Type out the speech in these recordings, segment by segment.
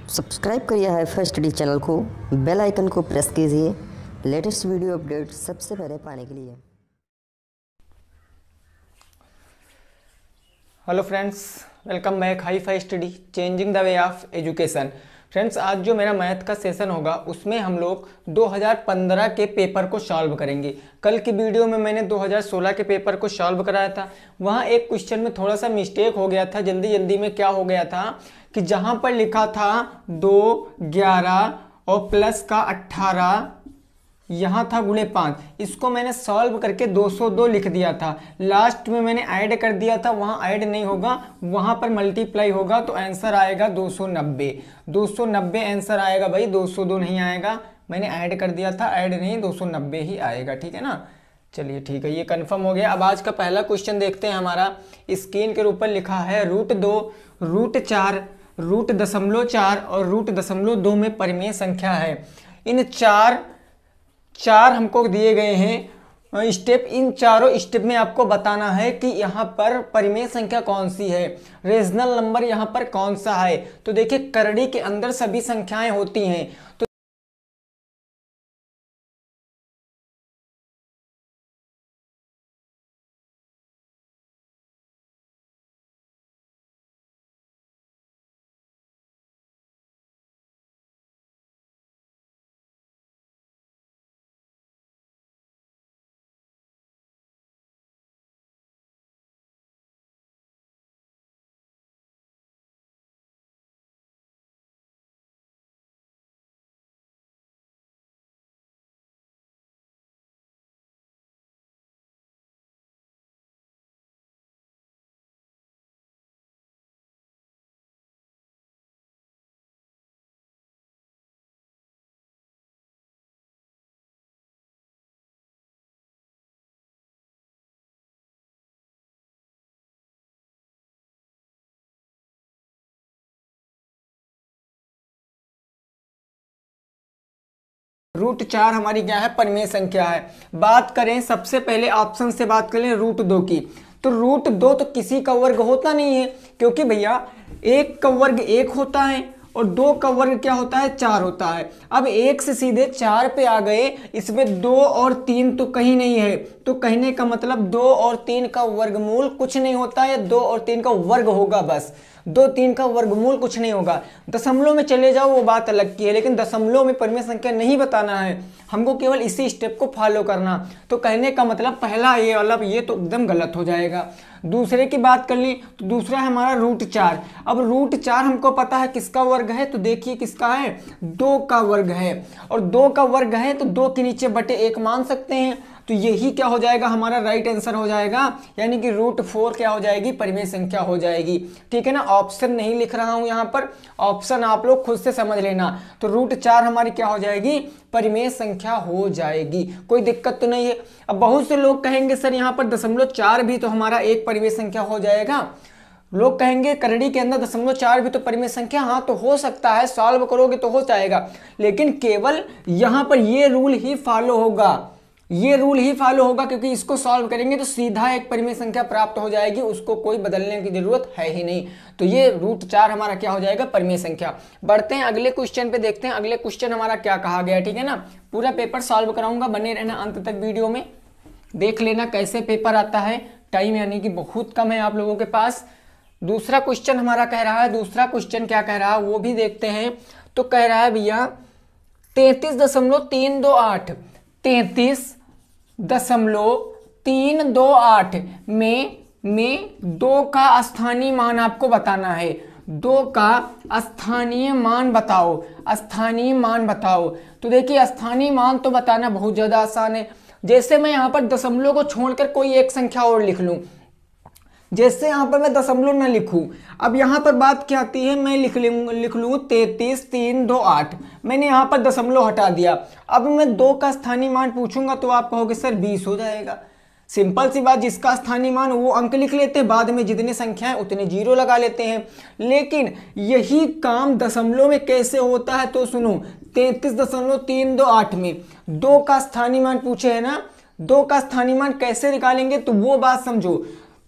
Subscribe करिए HiFi Study channel को, bell icon को प्रेस कीजिए लेटेस्ट वीडियो अपडेट सबसे पहले पाने के लिए। Hello friends, welcome back HiFi Study changing the way of education. Friends, आज जो मेरा मैथ का सेशन होगा उसमें हम लोग 2015 के पेपर को सॉल्व करेंगे। कल की वीडियो में मैंने 2016 के पेपर को सॉल्व कराया था। वहाँ एक क्वेश्चन में थोड़ा सा मिस्टेक हो गया था। जल्दी जल्दी में क्या हो गया था कि जहाँ पर लिखा था 2, 11 और प्लस का 18, यहाँ था गुणे 5, इसको मैंने सॉल्व करके 202 लिख दिया था। लास्ट में मैंने ऐड कर दिया था, वहाँ ऐड नहीं होगा, वहाँ पर मल्टीप्लाई होगा, तो आंसर आएगा 290। 290 आंसर आएगा भाई, 202 नहीं आएगा। मैंने ऐड कर दिया था, ऐड नहीं, 290 ही आएगा। ठीक है ना, चलिए ठीक है, ये कंफर्म हो गया। अब आज का पहला क्वेश्चन देखते हैं। हमारा स्क्रीन के ऊपर लिखा है √2, √4, √.4 और √.2 में परिमेय संख्या है। इन चार हमको दिए गए हैं स्टेप। इन चारों स्टेप में आपको बताना है कि यहाँ पर परिमेय संख्या कौन सी है, रेशनल नंबर यहाँ पर कौन सा है। तो देखिए, करड़ी के अंदर सभी संख्याएं होती हैं। तो √4 हमारी क्या है, परिमेय संख्या है। बात करें सबसे पहले ऑप्शन से बात करें √2 की, तो √2 तो किसी का वर्ग होता नहीं है, क्योंकि भैया 1 का वर्ग 1 होता है और 2 का वर्ग क्या होता है, 4 होता है। अब 1 से सीधे 4 पे आ गए, इसमें 2 और 3 तो कहीं नहीं है। तो कहने का मतलब 2 और 3 का वर्गमूल कुछ नहीं होता है, 2 और 3 का वर्ग होगा बस। 2, 3 का वर्गमूल कुछ नहीं होगा। दशमलव में चले जाओ वो बात अलग की है, लेकिन दशमलव में परिमेय संख्या नहीं बताना है हमको, केवल इसी स्टेप को फॉलो करना। तो कहने का मतलब पहला ये वाला ये तो एकदम गलत हो जाएगा। दूसरे की बात कर ली तो दूसरा है हमारा √4। अब √4 हमको पता है किसका वर्ग है, तो देखिए किसका है, 2 का वर्ग है। और 2 का वर्ग है तो 2 के नीचे बटे 1 मान सकते हैं। तो यही क्या हो जाएगा, हमारा राइट आंसर हो जाएगा, यानी कि √4 क्या हो जाएगी, परिमेय संख्या हो जाएगी। ठीक है ना, ऑप्शन नहीं लिख रहा हूं यहां पर, ऑप्शन आप लोग खुद से समझ लेना। तो √4 हमारी क्या हो जाएगी, परिमेय संख्या हो जाएगी। कोई दिक्कत तो नहीं है। अब बहुत से लोग कहेंगे सर यहाँ पर 0.4 भी तो हमारा एक परिमेय संख्या हो जाएगा। लोग कहेंगे करड़ी के अंदर 0.4 भी तो परिमेय संख्या, हाँ तो हो सकता है, सॉल्व करोगे तो हो जाएगा, लेकिन केवल यहाँ पर ये रूल ही फॉलो होगा, ये रूल ही फॉलो होगा, क्योंकि इसको सॉल्व करेंगे तो सीधा एक परिमेय संख्या प्राप्त हो जाएगी, उसको कोई बदलने की जरूरत है ही नहीं। तो ये √4 हमारा क्या हो जाएगा, परिमेय संख्या। बढ़ते हैं अगले क्वेश्चन पे, देखते हैं अगले क्वेश्चन हमारा क्या कहा गया। ठीक है ना, पूरा पेपर सॉल्व कराऊंगा, बने रहना अंत तक वीडियो में, देख लेना कैसे पेपर आता है। टाइम यानी कि बहुत कम है आप लोगों के पास। दूसरा क्वेश्चन हमारा कह रहा है, दूसरा क्वेश्चन क्या कह रहा है वो भी देखते हैं। तो कह रहा है भैया 33.328 33.328 में 2 का स्थानीय मान आपको बताना है। 2 का स्थानीय मान बताओ, स्थानीय मान बताओ। तो देखिए, स्थानीय मान तो बताना बहुत ज्यादा आसान है। जैसे मैं यहाँ पर दशमलव को छोड़कर कोई एक संख्या और लिख लूं, जैसे यहाँ पर मैं दशमलव न लिखूं। अब यहाँ पर बात क्या आती है, मैं लिख लूँ 33.328, मैंने यहाँ पर दशमलव हटा दिया। अब मैं 2 का स्थानीय मान पूछूंगा तो आप कहोगे सर 20 हो जाएगा। सिंपल सी बात, जिसका स्थानीय मान वो अंक लिख लेते हैं, बाद में जितने संख्याएं उतने जीरो लगा लेते हैं। लेकिन यही काम दशमलव में कैसे होता है, तो सुनो, 33.328 में 2 का स्थानीय मान पूछे है ना, 2 का स्थानीय मान कैसे निकालेंगे तो वो बात समझो।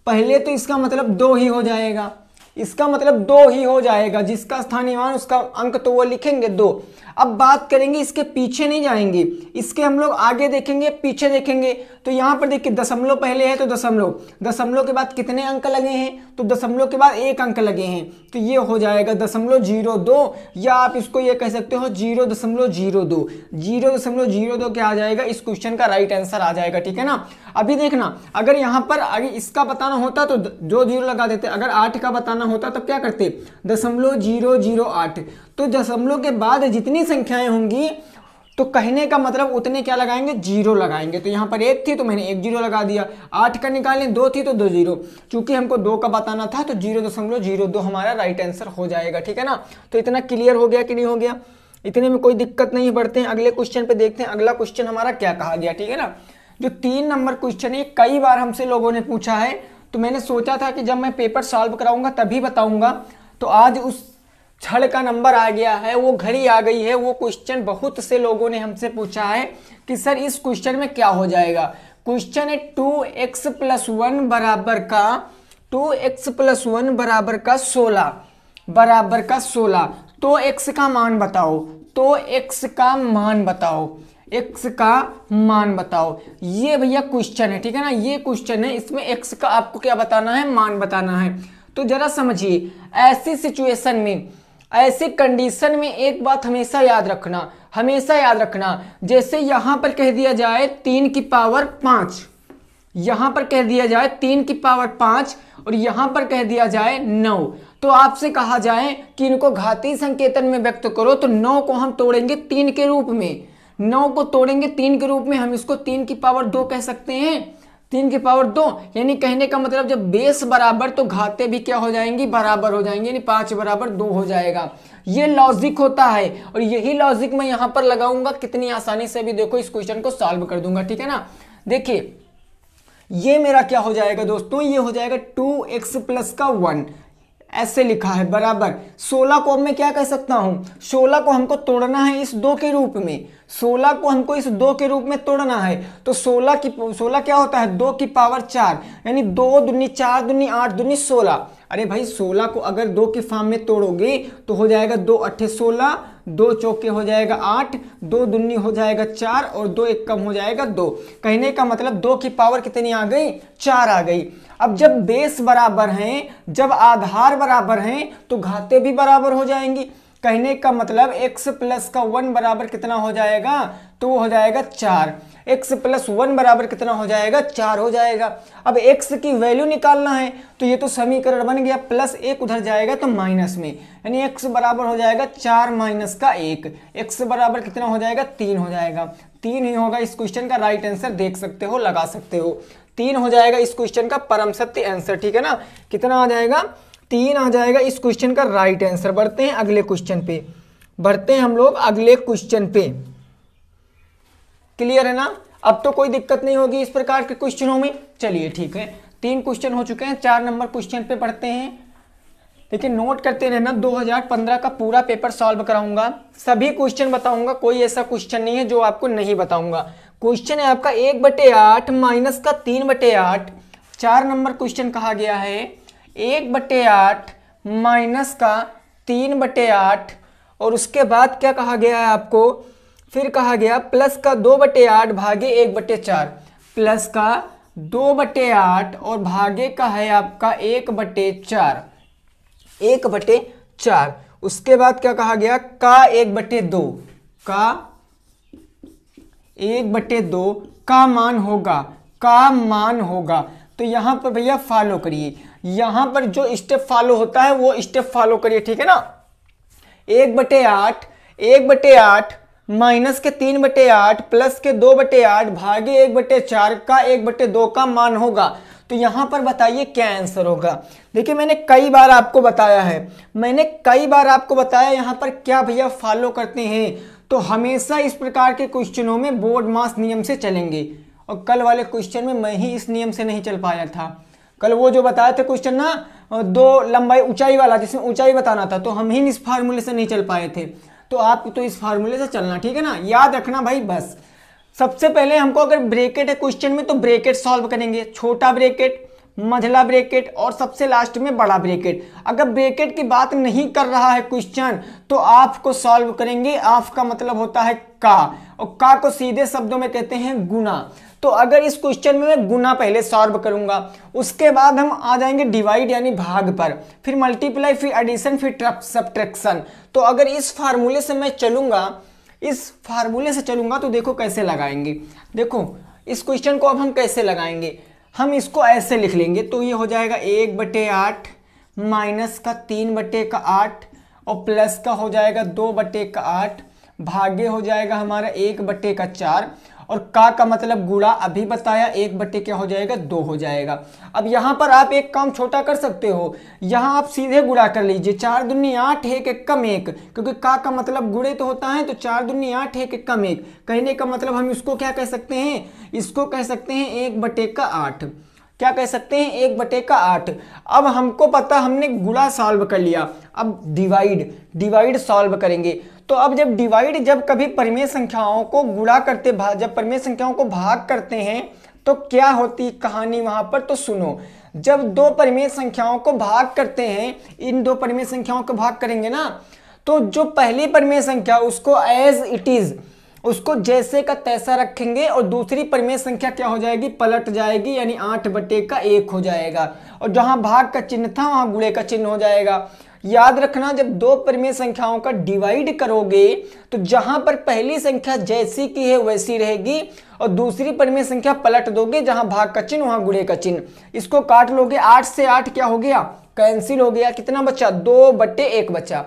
पहले तो इसका मतलब 2 ही हो जाएगा, इसका मतलब 2 ही हो जाएगा, जिसका स्थानीय मान उसका अंक तो वो लिखेंगे 2। अब बात करेंगे, इसके पीछे नहीं जाएंगे, इसके हम लोग आगे देखेंगे, पीछे देखेंगे। तो यहाँ पर देखिए दशमलव पहले है तो दशमलव, दशमलव के बाद कितने अंक लगे हैं, तो दशमलव के बाद 1 अंक लगे हैं, तो ये हो जाएगा 0.02, या आप इसको ये कह सकते हो 0.02। 0.02 क्या आ जाएगा, इस क्वेश्चन का राइट आंसर आ जाएगा, ठीक है ना। अभी देखना, अगर यहाँ पर अगर इसका बताना होता तो जो 0 लगा देते, अगर 8 का बताना होता तब क्या करते 0.008। तो दशमलव के बाद जितनी संख्याएं होंगी तो कहने का मतलब उतने क्या लगाएंगे, 0 लगाएंगे। तो यहाँ पर 1 थी तो मैंने 1 0 लगा दिया, 8 का निकालें 2 थी तो 2 0, चूंकि हमको 2 का बताना था तो 0.02 हमारा राइट आंसर हो जाएगा, ठीक है ना। तो इतना क्लियर हो गया कि नहीं हो गया, इतने में कोई दिक्कत नहीं। बढ़ते हैं अगले क्वेश्चन पे, देखते हैं अगला क्वेश्चन हमारा क्या कहा गया, ठीक है ना। जो 3 नंबर क्वेश्चन है, कई बार हमसे लोगों ने पूछा है, तो मैंने सोचा था कि जब मैं पेपर सॉल्व कराऊंगा तभी बताऊंगा। तो आज उस क्षण का नंबर आ गया है, वो घड़ी आ गई है। वो क्वेश्चन बहुत से लोगों ने हमसे पूछा है कि सर इस क्वेश्चन में क्या हो जाएगा। क्वेश्चन है 2x + 1 बराबर का 2x + 1 बराबर का 16 बराबर का 16। तो x का मान बताओ, तो x का मान बताओ, x का मान बताओ। ये भैया क्वेश्चन है, ठीक है ना, ये क्वेश्चन है। इसमें x का आपको क्या बताना है, मान बताना है। तो जरा समझिए, ऐसी सिचुएशन में, ऐसी कंडीशन में एक बात हमेशा याद रखना, हमेशा याद रखना, जैसे यहां पर कह दिया जाए 3 की पावर 5, यहां पर कह दिया जाए 3 की पावर 5 और यहां पर कह दिया जाए 9, तो आपसे कहा जाए कि इनको घातीय संकेतन में व्यक्त करो, तो 9 को हम तोड़ेंगे 3 के रूप में, 9 को तोड़ेंगे 3 के रूप में, हम इसको 3 की पावर 2 कह सकते हैं, 3 की पावर 2। यानी कहने का मतलब जब बेस बराबर तो घाते भी क्या हो जाएंगी, बराबर हो जाएंगे, यानी 5 बराबर 2 हो जाएगा। ये लॉजिक होता है और यही लॉजिक मैं यहां पर लगाऊंगा, कितनी आसानी से भी देखो इस क्वेश्चन को सॉल्व कर दूंगा, ठीक है ना। देखिए ये मेरा क्या हो जाएगा दोस्तों, ये हो जाएगा 2x + 1, ऐसे लिखा है बराबर 16 को अब मैं क्या कह सकता हूं, 16 को हमको तोड़ना है इस 2 के रूप में, 16 को हमको इस 2 के रूप में तोड़ना है। तो 16 क्या होता है, 2 की पावर 4, यानी 2 दूनी 4 दूनी 8 दूनी 16। अरे भाई 16 को अगर 2 के फॉर्म में तोड़ोगे तो हो जाएगा 2 8 16, 2 चौके हो जाएगा 8, 2 दूनी हो जाएगा 4 और 2 एक कम हो जाएगा 2। कहने का मतलब 2 की पावर कितनी आ गई, 4 आ गई। अब जब बेस बराबर हैं, जब आधार बराबर हैं तो घाते भी बराबर हो जाएंगी। कहने का मतलब x + 1 बराबर कितना हो जाएगा, तो वो हो जाएगा 4। x + 1 बराबर कितना हो जाएगा, 4 हो जाएगा। अब x की वैल्यू निकालना है तो ये तो समीकरण बन गया, +1 उधर जाएगा तो माइनस में, यानी x बराबर हो जाएगा 4 - का 1, x बराबर कितना हो जाएगा, 3 हो जाएगा। 3 ही होगा इस क्वेश्चन का राइट आंसर, देख सकते हो, लगा सकते हो। 3 हो जाएगा इस क्वेश्चन का परम सत्य आंसर, ठीक है ना। कितना आ जाएगा, 3 आ जाएगा इस क्वेश्चन का राइट आंसर। बढ़ते हैं अगले क्वेश्चन पे, बढ़ते हैं हम लोग अगले क्वेश्चन पे। क्लियर है ना, अब तो कोई दिक्कत नहीं होगी इस प्रकार के क्वेश्चनों में। चलिए ठीक है, 3 क्वेश्चन हो चुके हैं, 4 नंबर क्वेश्चन पे पढ़ते हैं। लेकिन नोट करते रहना, 2015 का पूरा पेपर सॉल्व कराऊंगा, सभी क्वेश्चन बताऊंगा, कोई ऐसा क्वेश्चन नहीं है जो आपको नहीं बताऊंगा। क्वेश्चन है आपका 1/8 माइनस का 3/8, 4 नंबर क्वेश्चन कहा गया है 1/8 माइनस का 3/8, और उसके बाद क्या कहा गया है आपको, फिर कहा गया प्लस का 2/8 भागे 1/4, प्लस का 2/8 और भागे का है आपका 1/4, 1/4। उसके बाद क्या कहा गया, का 1/2, का 1/2 का मान होगा, का मान होगा। तो यहां पर भैया फॉलो करिए, यहां पर जो स्टेप फॉलो होता है वो स्टेप फॉलो करिए, ठीक है ना। 1/8 माइनस के 3/8 प्लस के 2/8 भागे 1/4 का 1/2 का मान होगा। तो यहां पर बताइए क्या आंसर होगा। देखिए मैंने कई बार आपको बताया है, मैंने कई बार आपको बताया यहां पर क्या भैया फॉलो करते हैं। तो हमेशा इस प्रकार के क्वेश्चनों में बोर्ड मास नियम से चलेंगे, और कल वाले क्वेश्चन में मैं ही इस नियम से नहीं चल पाया था। कल वो जो बताए थे क्वेश्चन ना, 2 लंबाई ऊंचाई वाला, जिसमें ऊंचाई बताना था, तो हम ही इस फार्मूले से नहीं चल पाए थे। तो आप तो इस फार्मूले से चलना, ठीक है ना, याद रखना भाई। बस सबसे पहले हमको अगर ब्रैकेट है क्वेश्चन में तो ब्रैकेट सॉल्व करेंगे, छोटा ब्रैकेट मझला ब्रैकेट और सबसे लास्ट में बड़ा ब्रैकेट। अगर ब्रैकेट की बात नहीं कर रहा है क्वेश्चन तो आपको सॉल्व करेंगे। आपका मतलब होता है का, और का को सीधे शब्दों में कहते हैं गुना। तो अगर इस क्वेश्चन में मैं गुना पहले सॉल्व करूंगा, उसके बाद हम आ जाएंगे डिवाइड यानी भाग पर, फिर मल्टीप्लाई, फिर एडिशन, फिर सब्ट्रैक्शन। तो अगर इस फार्मूले से मैं चलूंगा तो देखो कैसे लगाएंगे। देखो इस क्वेश्चन को अब हम कैसे लगाएंगे, हम इसको ऐसे लिख लेंगे। तो ये हो जाएगा 1/8 माइनस का 3/8 और प्लस का हो जाएगा 2/8 भागे हो जाएगा हमारा 1/4 और का मतलब गुणा अभी बताया 1 क्या हो जाएगा 2 हो जाएगा। अब यहाँ पर आप एक काम छोटा कर सकते हो, यहाँ आप सीधे गुणा कर लीजिए। 4 दूनी 8 1 1 कम 1, क्योंकि का मतलब गुणे तो होता है, तो 4 दूनी 8 1 1 कम 1 कहने का मतलब हम इसको क्या कह सकते हैं, इसको कह सकते हैं 1/8। क्या कह सकते हैं 1/8। अब हमको पता, हमने गुणा सॉल्व कर लिया, अब डिवाइड सॉल्व करेंगे। तो अब जब कभी परिमेय संख्याओं को गुणा करते जब परिमेय संख्याओं को भाग करते हैं तो क्या होती कहानी वहां पर, तो सुनो। जब दो परिमेय संख्याओं को भाग करते हैं, इन दो परिमेय संख्याओं को भाग करेंगे ना, तो जो पहली परिमेय संख्या उसको एज इट इज, उसको जैसे का तैसा रखेंगे और दूसरी परिमेय संख्या क्या हो जाएगी, पलट जाएगी, यानी 8/1 हो जाएगा। और जहां भाग का चिन्ह था वहां गुणे का चिन्ह हो जाएगा। याद रखना, जब दो परिमेय संख्याओं का डिवाइड करोगे तो जहां पर पहली संख्या जैसी की है वैसी रहेगी और दूसरी परिमेय संख्या पलट दोगे, जहां भाग का चिन्ह वहां गुणे का चिन्ह। इसको काट लोगे, 8 से 8 क्या हो गया, कैंसिल हो गया। कितना बचा, 2/1 बचा।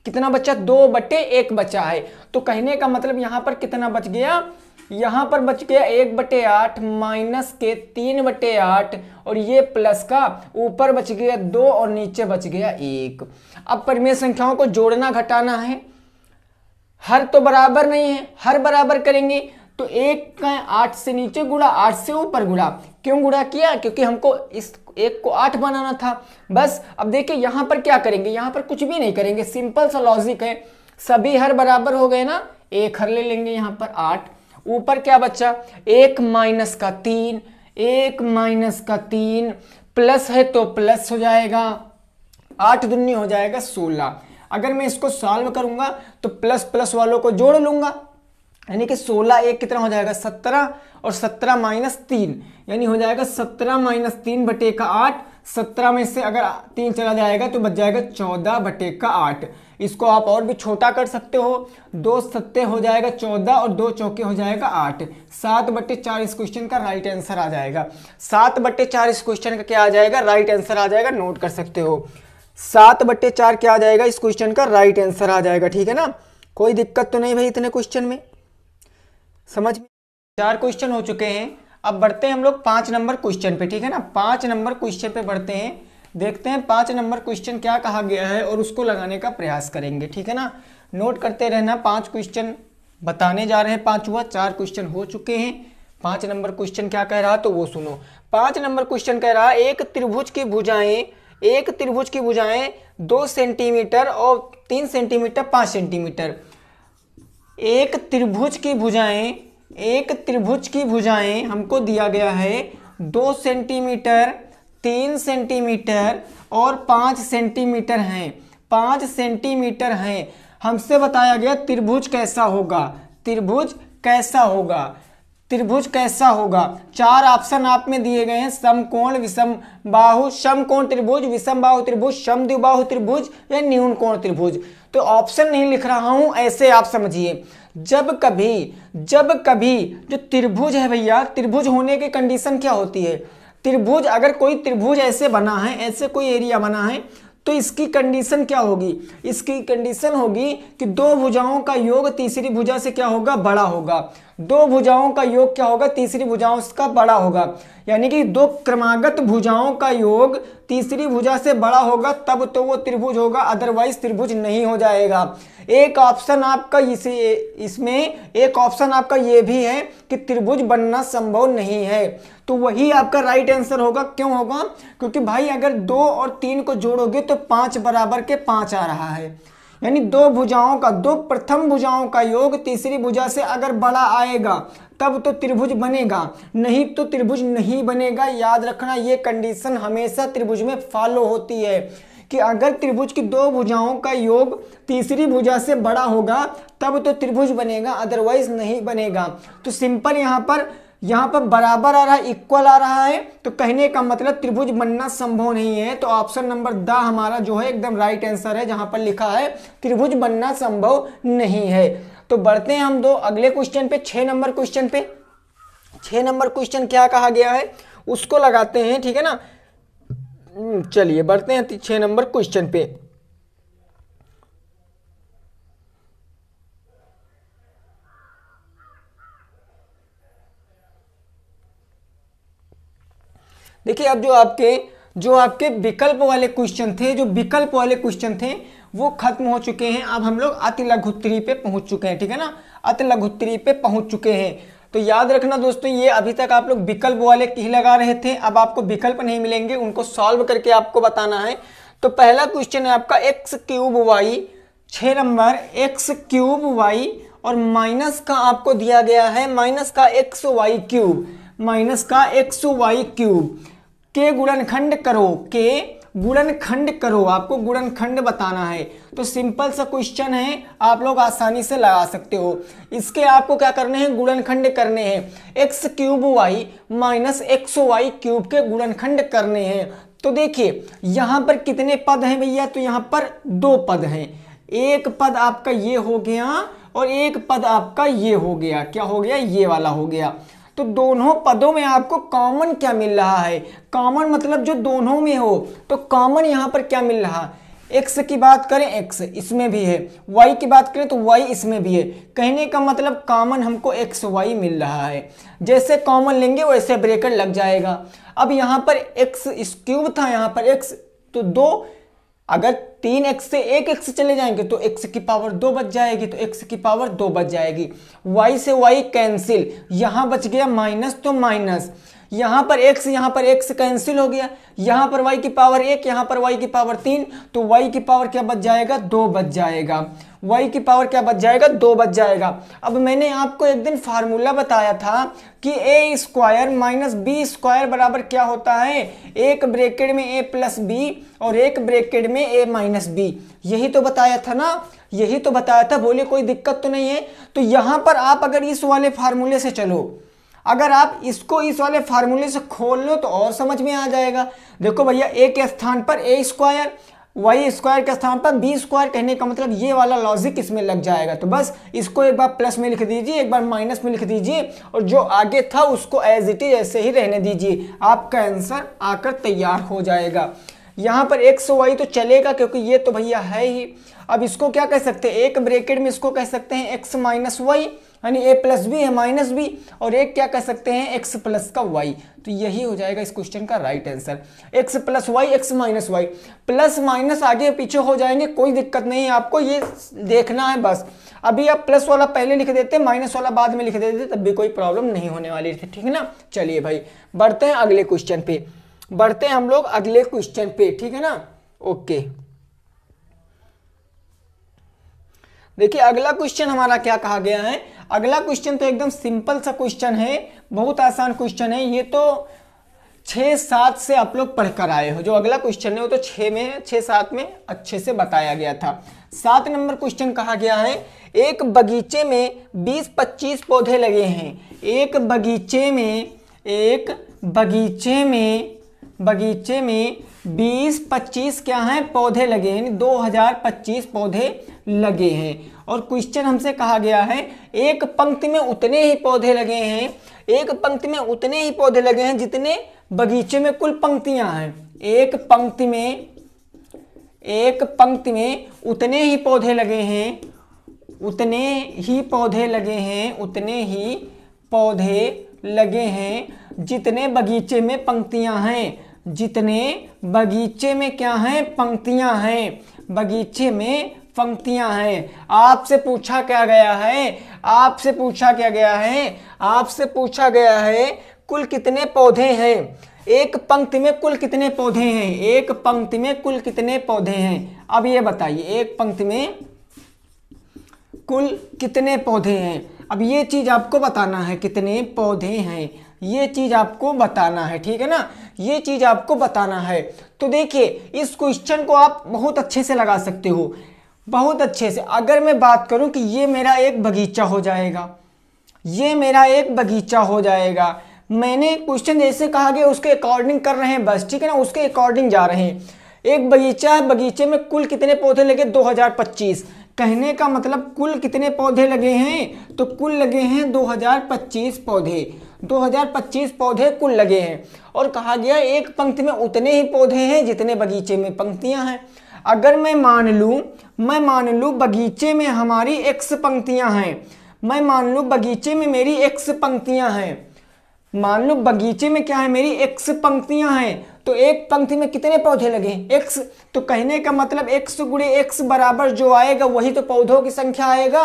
कितना बचा, 2/1 बचा है। तो कहने का मतलब यहां पर कितना बच गया, यहां पर बच गया 1/8 माइनस के 3/8 और ये प्लस का ऊपर बच गया 2 और नीचे बच गया 1। अब परिमेय संख्याओं को जोड़ना घटाना है, हर तो बराबर नहीं है, हर बराबर करेंगे तो 1 का 8 से नीचे गुणा, 8 से ऊपर गुणा। क्यों गुणा किया, क्योंकि हमको इस 1 को 8 बनाना था बस। अब देखिए यहां पर क्या करेंगे, यहां पर कुछ भी नहीं करेंगे, सिंपल सा लॉजिक है। सभी हर बराबर हो गए ना, एक हर ले लेंगे, यहां पर 8, ऊपर क्या बचा 1 माइनस का 3, 1 माइनस का 3 प्लस है तो प्लस हो जाएगा, 8 दूनी हो जाएगा 16। अगर मैं इसको सॉल्व करूंगा तो प्लस प्लस वालों को जोड़ लूंगा, यानी कि 16 1 कितना हो जाएगा 17 और 17 माइनस 3 यानी हो जाएगा 17 माइनस 3/8। 17 में से अगर 3 चला जाएगा तो बच जाएगा 14/8। इसको आप और भी छोटा कर सकते हो, 2 सत्ते हो जाएगा 14 और 2 चौके हो जाएगा 8। 7/4 इस क्वेश्चन का राइट आंसर आ जाएगा। 7/4 इस क्वेश्चन का क्या आ जाएगा, राइट आंसर आ जाएगा, नोट कर सकते हो। 7/4 क्या आ जाएगा, इस क्वेश्चन का राइट आंसर आ जाएगा। ठीक है ना, कोई दिक्कत तो नहीं भाई इतने क्वेश्चन में, समझ में। 4 क्वेश्चन हो चुके हैं, अब बढ़ते हैं हम लोग 5 नंबर क्वेश्चन पे। ठीक है ना, 5 नंबर क्वेश्चन पे बढ़ते हैं, देखते हैं 5 नंबर क्वेश्चन क्या कहा गया है और उसको लगाने का प्रयास करेंगे। ठीक है ना, नोट करते रहना। 5 क्वेश्चन बताने जा रहे हैं, 5 4 क्वेश्चन हो चुके हैं। 5 नंबर क्वेश्चन क्या कह रहा तो वो सुनो। 5 नंबर क्वेश्चन कह रहा एक त्रिभुज की भुजाएं 2 सेंटीमीटर और 3 सेंटीमीटर 5 सेंटीमीटर। एक त्रिभुज की भुजाएं हमको दिया गया है 2 सेंटीमीटर 3 सेंटीमीटर और 5 सेंटीमीटर हैं, 5 सेंटीमीटर हैं। हमसे बताया गया त्रिभुज कैसा होगा। 4 ऑप्शन आप में दिए गए हैं, समकोण, विषम बाहु, समकोण त्रिभुज, विषम बाहु त्रिभुज, समद्विबाहु त्रिभुज या न्यून कोण त्रिभुज। तो ऑप्शन नहीं लिख रहा हूं, ऐसे आप समझिए। जब कभी जो त्रिभुज है भैया, त्रिभुज होने की कंडीशन क्या होती है, त्रिभुज अगर कोई त्रिभुज ऐसे बना है, ऐसे कोई एरिया बना है, तो इसकी कंडीशन क्या होगी, इसकी कंडीशन होगी कि 2 भुजाओं का योग तीसरी भुजा से क्या होगा, बड़ा होगा। 2 भुजाओं का योग क्या होगा, तीसरी भुजाओं का बड़ा होगा। यानी कि 2 क्रमागत भुजाओं का योग तीसरी भुजा से बड़ा होगा, तब तो वो त्रिभुज होगा, अदरवाइज त्रिभुज नहीं हो जाएगा। एक ऑप्शन आपका इसमें एक ऑप्शन आपका ये भी है कि त्रिभुज बनना संभव नहीं है, तो वही आपका राइट आंसर होगा। क्यों होगा, क्योंकि भाई अगर 2 और 3 को जोड़ोगे तो 5 बराबर के 5 आ रहा है, यानी दो भुजाओं का, दो प्रथम भुजाओं का योग तीसरी भुजा से अगर बड़ा आएगा तब तो त्रिभुज बनेगा, नहीं तो त्रिभुज नहीं बनेगा। याद रखना, ये कंडीशन हमेशा त्रिभुज में फॉलो होती है कि अगर त्रिभुज की दो भुजाओं का योग तीसरी भुजा से बड़ा होगा तब तो त्रिभुज बनेगा, अदरवाइज नहीं बनेगा। तो सिंपल यहाँ पर बराबर आ रहा है, इक्वल आ रहा है, तो कहने का मतलब त्रिभुज बनना संभव नहीं है। तो ऑप्शन नंबर द हमारा जो है एकदम राइट आंसर है, जहां पर लिखा है त्रिभुज बनना संभव नहीं है। तो बढ़ते हैं हम दो अगले क्वेश्चन पे, 6 नंबर क्वेश्चन पे। 6 नंबर क्वेश्चन क्या कहा गया है उसको लगाते हैं, ठीक है ना। चलिए बढ़ते हैं 6 नंबर क्वेश्चन पे। देखिए अब जो आपके विकल्प वाले क्वेश्चन थे, जो विकल्प वाले क्वेश्चन थे वो खत्म हो चुके हैं। अब हम लोग अति लघुत्तरी पे पहुंच चुके हैं, ठीक है ना, अति लघुत्तरी पे पहुंच चुके हैं। तो याद रखना दोस्तों, ये अभी तक आप लोग विकल्प वाले की लगा रहे थे, अब आपको विकल्प नहीं मिलेंगे, उनको सॉल्व करके आपको बताना है। तो पहला क्वेश्चन है आपका x cube y, 6 number x cube y और माइनस का आपको दिया गया है माइनस का एक्स वाई क्यूब, माइनस का एक्स वाई क्यूब के गुणनखंड करो, के गुणनखंड करो, आपको गुणनखंड बताना है। तो सिंपल सा क्वेश्चन है, आप लोग आसानी से लगा सकते हो। इसके आपको क्या करने हैं, गुणनखंड करने हैं। X cube y minus x y cube के गुणनखंड करने हैं। तो देखिए यहां पर कितने पद हैं भैया, तो यहां पर 2 पद हैं, एक पद आपका ये हो गया और एक पद आपका ये हो गया, क्या हो गया, ये वाला हो गया। तो दोनों पदों में आपको कॉमन क्या मिल रहा है, कॉमन मतलब जो दोनों में हो, तो कॉमन यहां पर क्या मिल रहा है, x की बात करें x इसमें भी है, y की बात करें तो y इसमें भी है। कहने का मतलब कॉमन हमको x y मिल रहा है, जैसे कॉमन लेंगे वैसे ब्रैकेट लग जाएगा। अब यहाँ पर x इस क्यूब था, यहाँ पर x, तो 2, अगर 3x से 1x चले जाएंगे तो x की पावर 2 बच जाएगी, तो x की पावर 2 बच जाएगी। y से y कैंसिल, यहां बच गया माइनस, तो माइनस, यहां पर x कैंसिल हो गया, यहां पर y की पावर 1, यहां पर y की पावर 3, तो y की पावर क्या बच जाएगा, 2 बच जाएगा। y की पावर क्या बच जाएगा, 2 बच जाएगा। अब मैंने आपको एक दिन फार्मूला बताया था कि a square minus b square बराबर क्या होता है, एक ब्रैकेट में a प्लस बी और एक ब्रैकेट में a माइनस बी, यही तो बताया था ना, यही तो बताया था। बोले कोई दिक्कत तो नहीं है। तो यहां पर आप अगर इस वाले फार्मूले से चलो, अगर आप इसको इस वाले फार्मूले से खोल लो तो और समझ में आ जाएगा। देखो भैया a के स्थान पर a स्क्वायर, y स्क्वायर के स्थान पर b स्क्वायर, कहने का मतलब ये वाला लॉजिक इसमें लग जाएगा। तो बस इसको एक बार प्लस में लिख दीजिए, एक बार माइनस में लिख दीजिए और जो आगे था उसको एज इट इज ऐसे ही रहने दीजिए, आपका आंसर आकर तैयार हो जाएगा। यहाँ पर एक्स वाई तो चलेगा क्योंकि ये तो भैया है ही। अब इसको क्या कह सकते हैं, एक ब्रैकेट में इसको कह सकते हैं एक्स माइनस वाई, यानी ए प्लस बी है माइनस बी, और एक क्या कह सकते हैं एक्स प्लस का वाई। तो यही हो जाएगा इस क्वेश्चन का right answer, x plus y, x minus y. Plus minus आगे पीछे हो जाएंगे, कोई दिक्कत नहीं है, आपको ये देखना है बस। अभी आप प्लस वाला पहले लिख देते, माइनस वाला बाद में लिख देते, तब भी कोई प्रॉब्लम नहीं होने वाली थी, ठीक है ना। चलिए भाई बढ़ते हैं अगले क्वेश्चन पे, बढ़ते हैं हम लोग अगले क्वेश्चन पे, ठीक है ना। ओके, देखिए अगला क्वेश्चन हमारा क्या कहा गया है। अगला क्वेश्चन तो एकदम सिंपल सा क्वेश्चन है, बहुत आसान क्वेश्चन है। ये तो 6-7 से आप लोग पढ़कर आए हो। जो अगला क्वेश्चन है वो तो 6-7 में अच्छे से बताया गया था। 7 नंबर क्वेश्चन कहा गया है, एक बगीचे में 20-25 पौधे लगे हैं। एक बगीचे में 20-25 क्या हैं, पौधे लगे हैं, 2025 पौधे लगे हैं। और क्वेश्चन हमसे कहा गया है एक पंक्ति में उतने ही पौधे लगे हैं, एक पंक्ति में उतने ही पौधे लगे हैं जितने बगीचे में कुल पंक्तियां हैं। एक पंक्ति में उतने ही पौधे लगे हैं, उतने ही पौधे लगे हैं जितने बगीचे में पंक्तियां हैं, जितने बगीचे में क्या हैं, पंक्तियां हैं, बगीचे में पंक्तियां हैं। आपसे पूछा क्या गया है कुल कितने पौधे हैं, एक पंक्ति में कुल कितने पौधे हैं, एक पंक्ति में कुल कितने पौधे हैं। अब ये बताइए, एक पंक्ति में कुल कितने पौधे हैं। अब ये चीज आपको बताना है, कितने पौधे हैं, ये चीज आपको बताना है, ठीक है ना, ये चीज आपको बताना है। तो देखिए इस क्वेश्चन को आप बहुत अच्छे से लगा सकते हो, बहुत अच्छे से। अगर मैं बात करूं कि ये मेरा एक बगीचा हो जाएगा, ये मेरा एक बगीचा हो जाएगा, मैंने क्वेश्चन जैसे कहा गया उसके अकॉर्डिंग कर रहे हैं बस, ठीक है ना, उसके अकॉर्डिंग जा रहे हैं। एक बगीचा है, बगीचे में कुल कितने पौधे लगे 2025। कहने का मतलब कुल कितने पौधे लगे हैं, तो कुल लगे हैं 2025 पौधे, 2025 पौधे कुल लगे हैं। और कहा गया एक पंक्ति में उतने ही पौधे हैं जितने बगीचे में पंक्तियां हैं। अगर मैं मान लूं बगीचे में हमारी x पंक्तियां हैं, मैं मान लूं बगीचे में मेरी x पंक्तियां हैं, मान लो बगीचे में क्या है मेरी x पंक्तियां हैं, तो एक पंक्ति में कितने पौधे लगे x। तो कहने का मतलब x गुणे x बराबर जो आएगा वही तो पौधों की संख्या आएगा।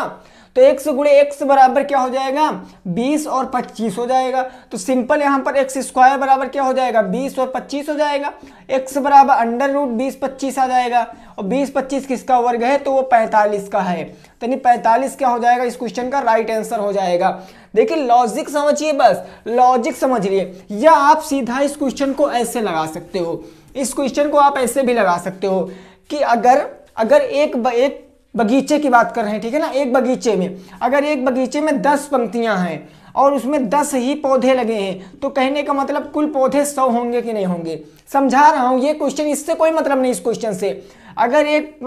तो x गुणे x बराबर क्या हो जाएगा 20 और 25 हो जाएगा। तो सिंपल यहाँ पर x स्क्वायर बराबर क्या हो जाएगा 20 और 25 हो जाएगा। x बराबर अंडर रूट 20-25 आ जाएगा, और 20-25 किसका वर्ग है, तो वो 45 का है। तो नहीं 45 क्या हो जाएगा, इस क्वेश्चन का राइट आंसर हो जाएगा। देखिए लॉजिक समझिए, बस लॉजिक समझिए, या आप सीधा इस क्वेश्चन को ऐसे लगा सकते हो, इस क्वेश्चन को आप ऐसे भी लगा सकते हो कि अगर एक बगीचे की बात कर रहे हैं, ठीक है ना, एक बगीचे में अगर एक बगीचे में 10 पंक्तियां हैं और उसमें 10 ही पौधे लगे हैं, तो कहने का मतलब कुल पौधे 100 होंगे कि नहीं होंगे। समझा रहा हूं ये क्वेश्चन, इससे कोई मतलब नहीं इस क्वेश्चन से। अगर एक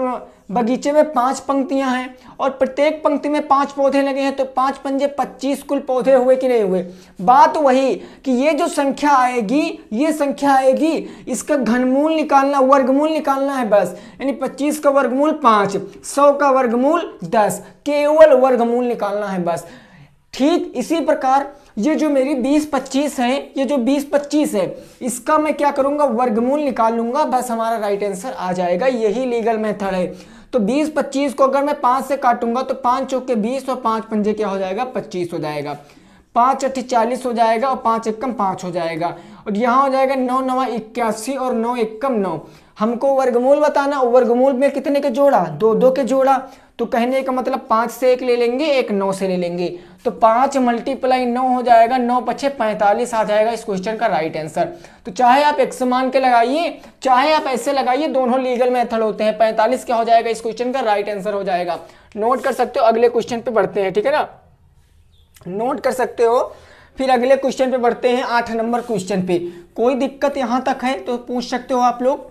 बगीचे में 5 पंक्तियां हैं और प्रत्येक पंक्ति में 5 पौधे लगे हैं, तो 5 पंजे 25 कुल पौधे हुए कि नहीं हुए। बात वही कि ये जो संख्या आएगी, ये संख्या आएगी, इसका घनमूल निकालना, वर्गमूल निकालना है बस। यानी 25 का वर्गमूल 5, 100 का वर्गमूल 10, केवल वर्गमूल निकालना है बस। ठीक इसी प्रकार ये जो मेरी 20-25 है, ये जो 20-25 है, इसका मैं क्या करूंगा, वर्गमूल निकाल लूंगा, बस हमारा राइट आंसर आ जाएगा। यही लीगल मेथड है। तो 20-25 को अगर मैं 5 से काटूंगा तो 5 चौके 20 और 5 पंजे क्या हो जाएगा 25 हो जाएगा, 5 अट्ठी 40 हो जाएगा और 5 एकम 5 हो जाएगा, और यहाँ हो जाएगा 9 9 81 और 9 एकम 9। हमको वर्गमूल बताना, वर्गमूल में कितने के जोड़ा, 2 के जोड़ा। तो कहने का मतलब 5 से 1 ले लेंगे, 1 9 से ले लेंगे, तो 5 × 9 हो जाएगा, 9 पछे 45 आ जाएगा इस क्वेश्चन का राइट आंसर। तो चाहे आप x मान के लगाइए, चाहे आप ऐसे लगाइए, दोनों लीगल मेथड होते हैं। 45 क्या हो जाएगा इस क्वेश्चन का राइट आंसर हो जाएगा। नोट कर सकते हो, अगले क्वेश्चन पे बढ़ते हैं, ठीक है ना, नोट कर सकते हो। फिर अगले क्वेश्चन पे बढ़ते हैं, 8 नंबर क्वेश्चन पे। कोई दिक्कत यहाँ तक है तो पूछ सकते हो आप लोग,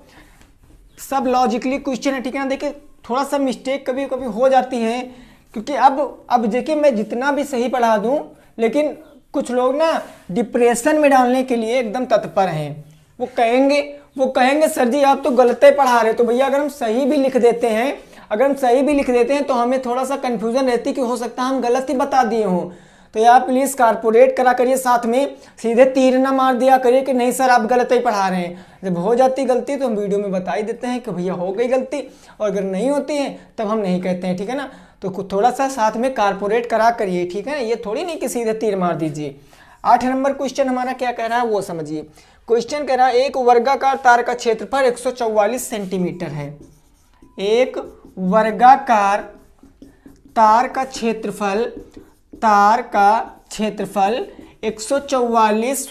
सब लॉजिकली क्वेश्चन है, ठीक है ना। देखिए थोड़ा सा मिस्टेक कभी कभी हो जाती है, क्योंकि अब देखिए मैं जितना भी सही पढ़ा दूं, लेकिन कुछ लोग ना डिप्रेशन में डालने के लिए एकदम तत्पर हैं। वो कहेंगे सर जी आप तो गलत पढ़ा रहे। तो भैया अगर हम सही भी लिख देते हैं, तो हमें थोड़ा सा कंफ्यूजन रहती कि हो सकता है हम गलत ही बता दिए हों। तो यार प्लीज़ कारपोरेट करा करिए, साथ में सीधे तीर ना मार दिया करिए कि नहीं सर आप गलत ही पढ़ा रहे हैं। जब हो जाती गलती तो हम वीडियो में बता ही देते हैं कि भैया हो गई गलती, और अगर नहीं होती है तब हम नहीं कहते हैं, ठीक है ना। तो थोड़ा सा साथ में कारपोरेट करा करिए, ठीक है ना, ये थोड़ी नहीं कि सीधे तीर मार दीजिए। 8 नंबर क्वेश्चन हमारा क्या कह रहा है वो समझिए। क्वेश्चन कह रहा है एक वर्गाकार तार का क्षेत्रफल 144 सेंटीमीटर है। एक वर्गाकार तार का क्षेत्रफल 144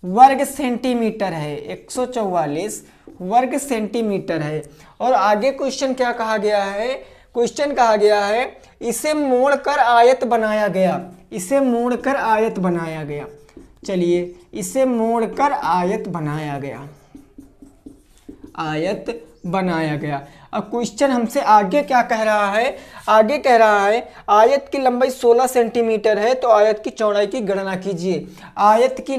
वर्ग सेंटीमीटर है, 144 वर्ग सेंटीमीटर है। और आगे क्वेश्चन क्या कहा गया है, क्वेश्चन कहा गया है इसे मोड़कर आयत बनाया गया, इसे मोड़कर आयत बनाया गया। चलिए इसे मोड़कर आयत बनाया गया, आयत बनाया गया। अब क्वेश्चन हमसे आगे क्या कह रहा है, आगे कह रहा है आयत की लंबाई 16 सेंटीमीटर है, तो आयत की चौड़ाई की गणना कीजिए। आयत की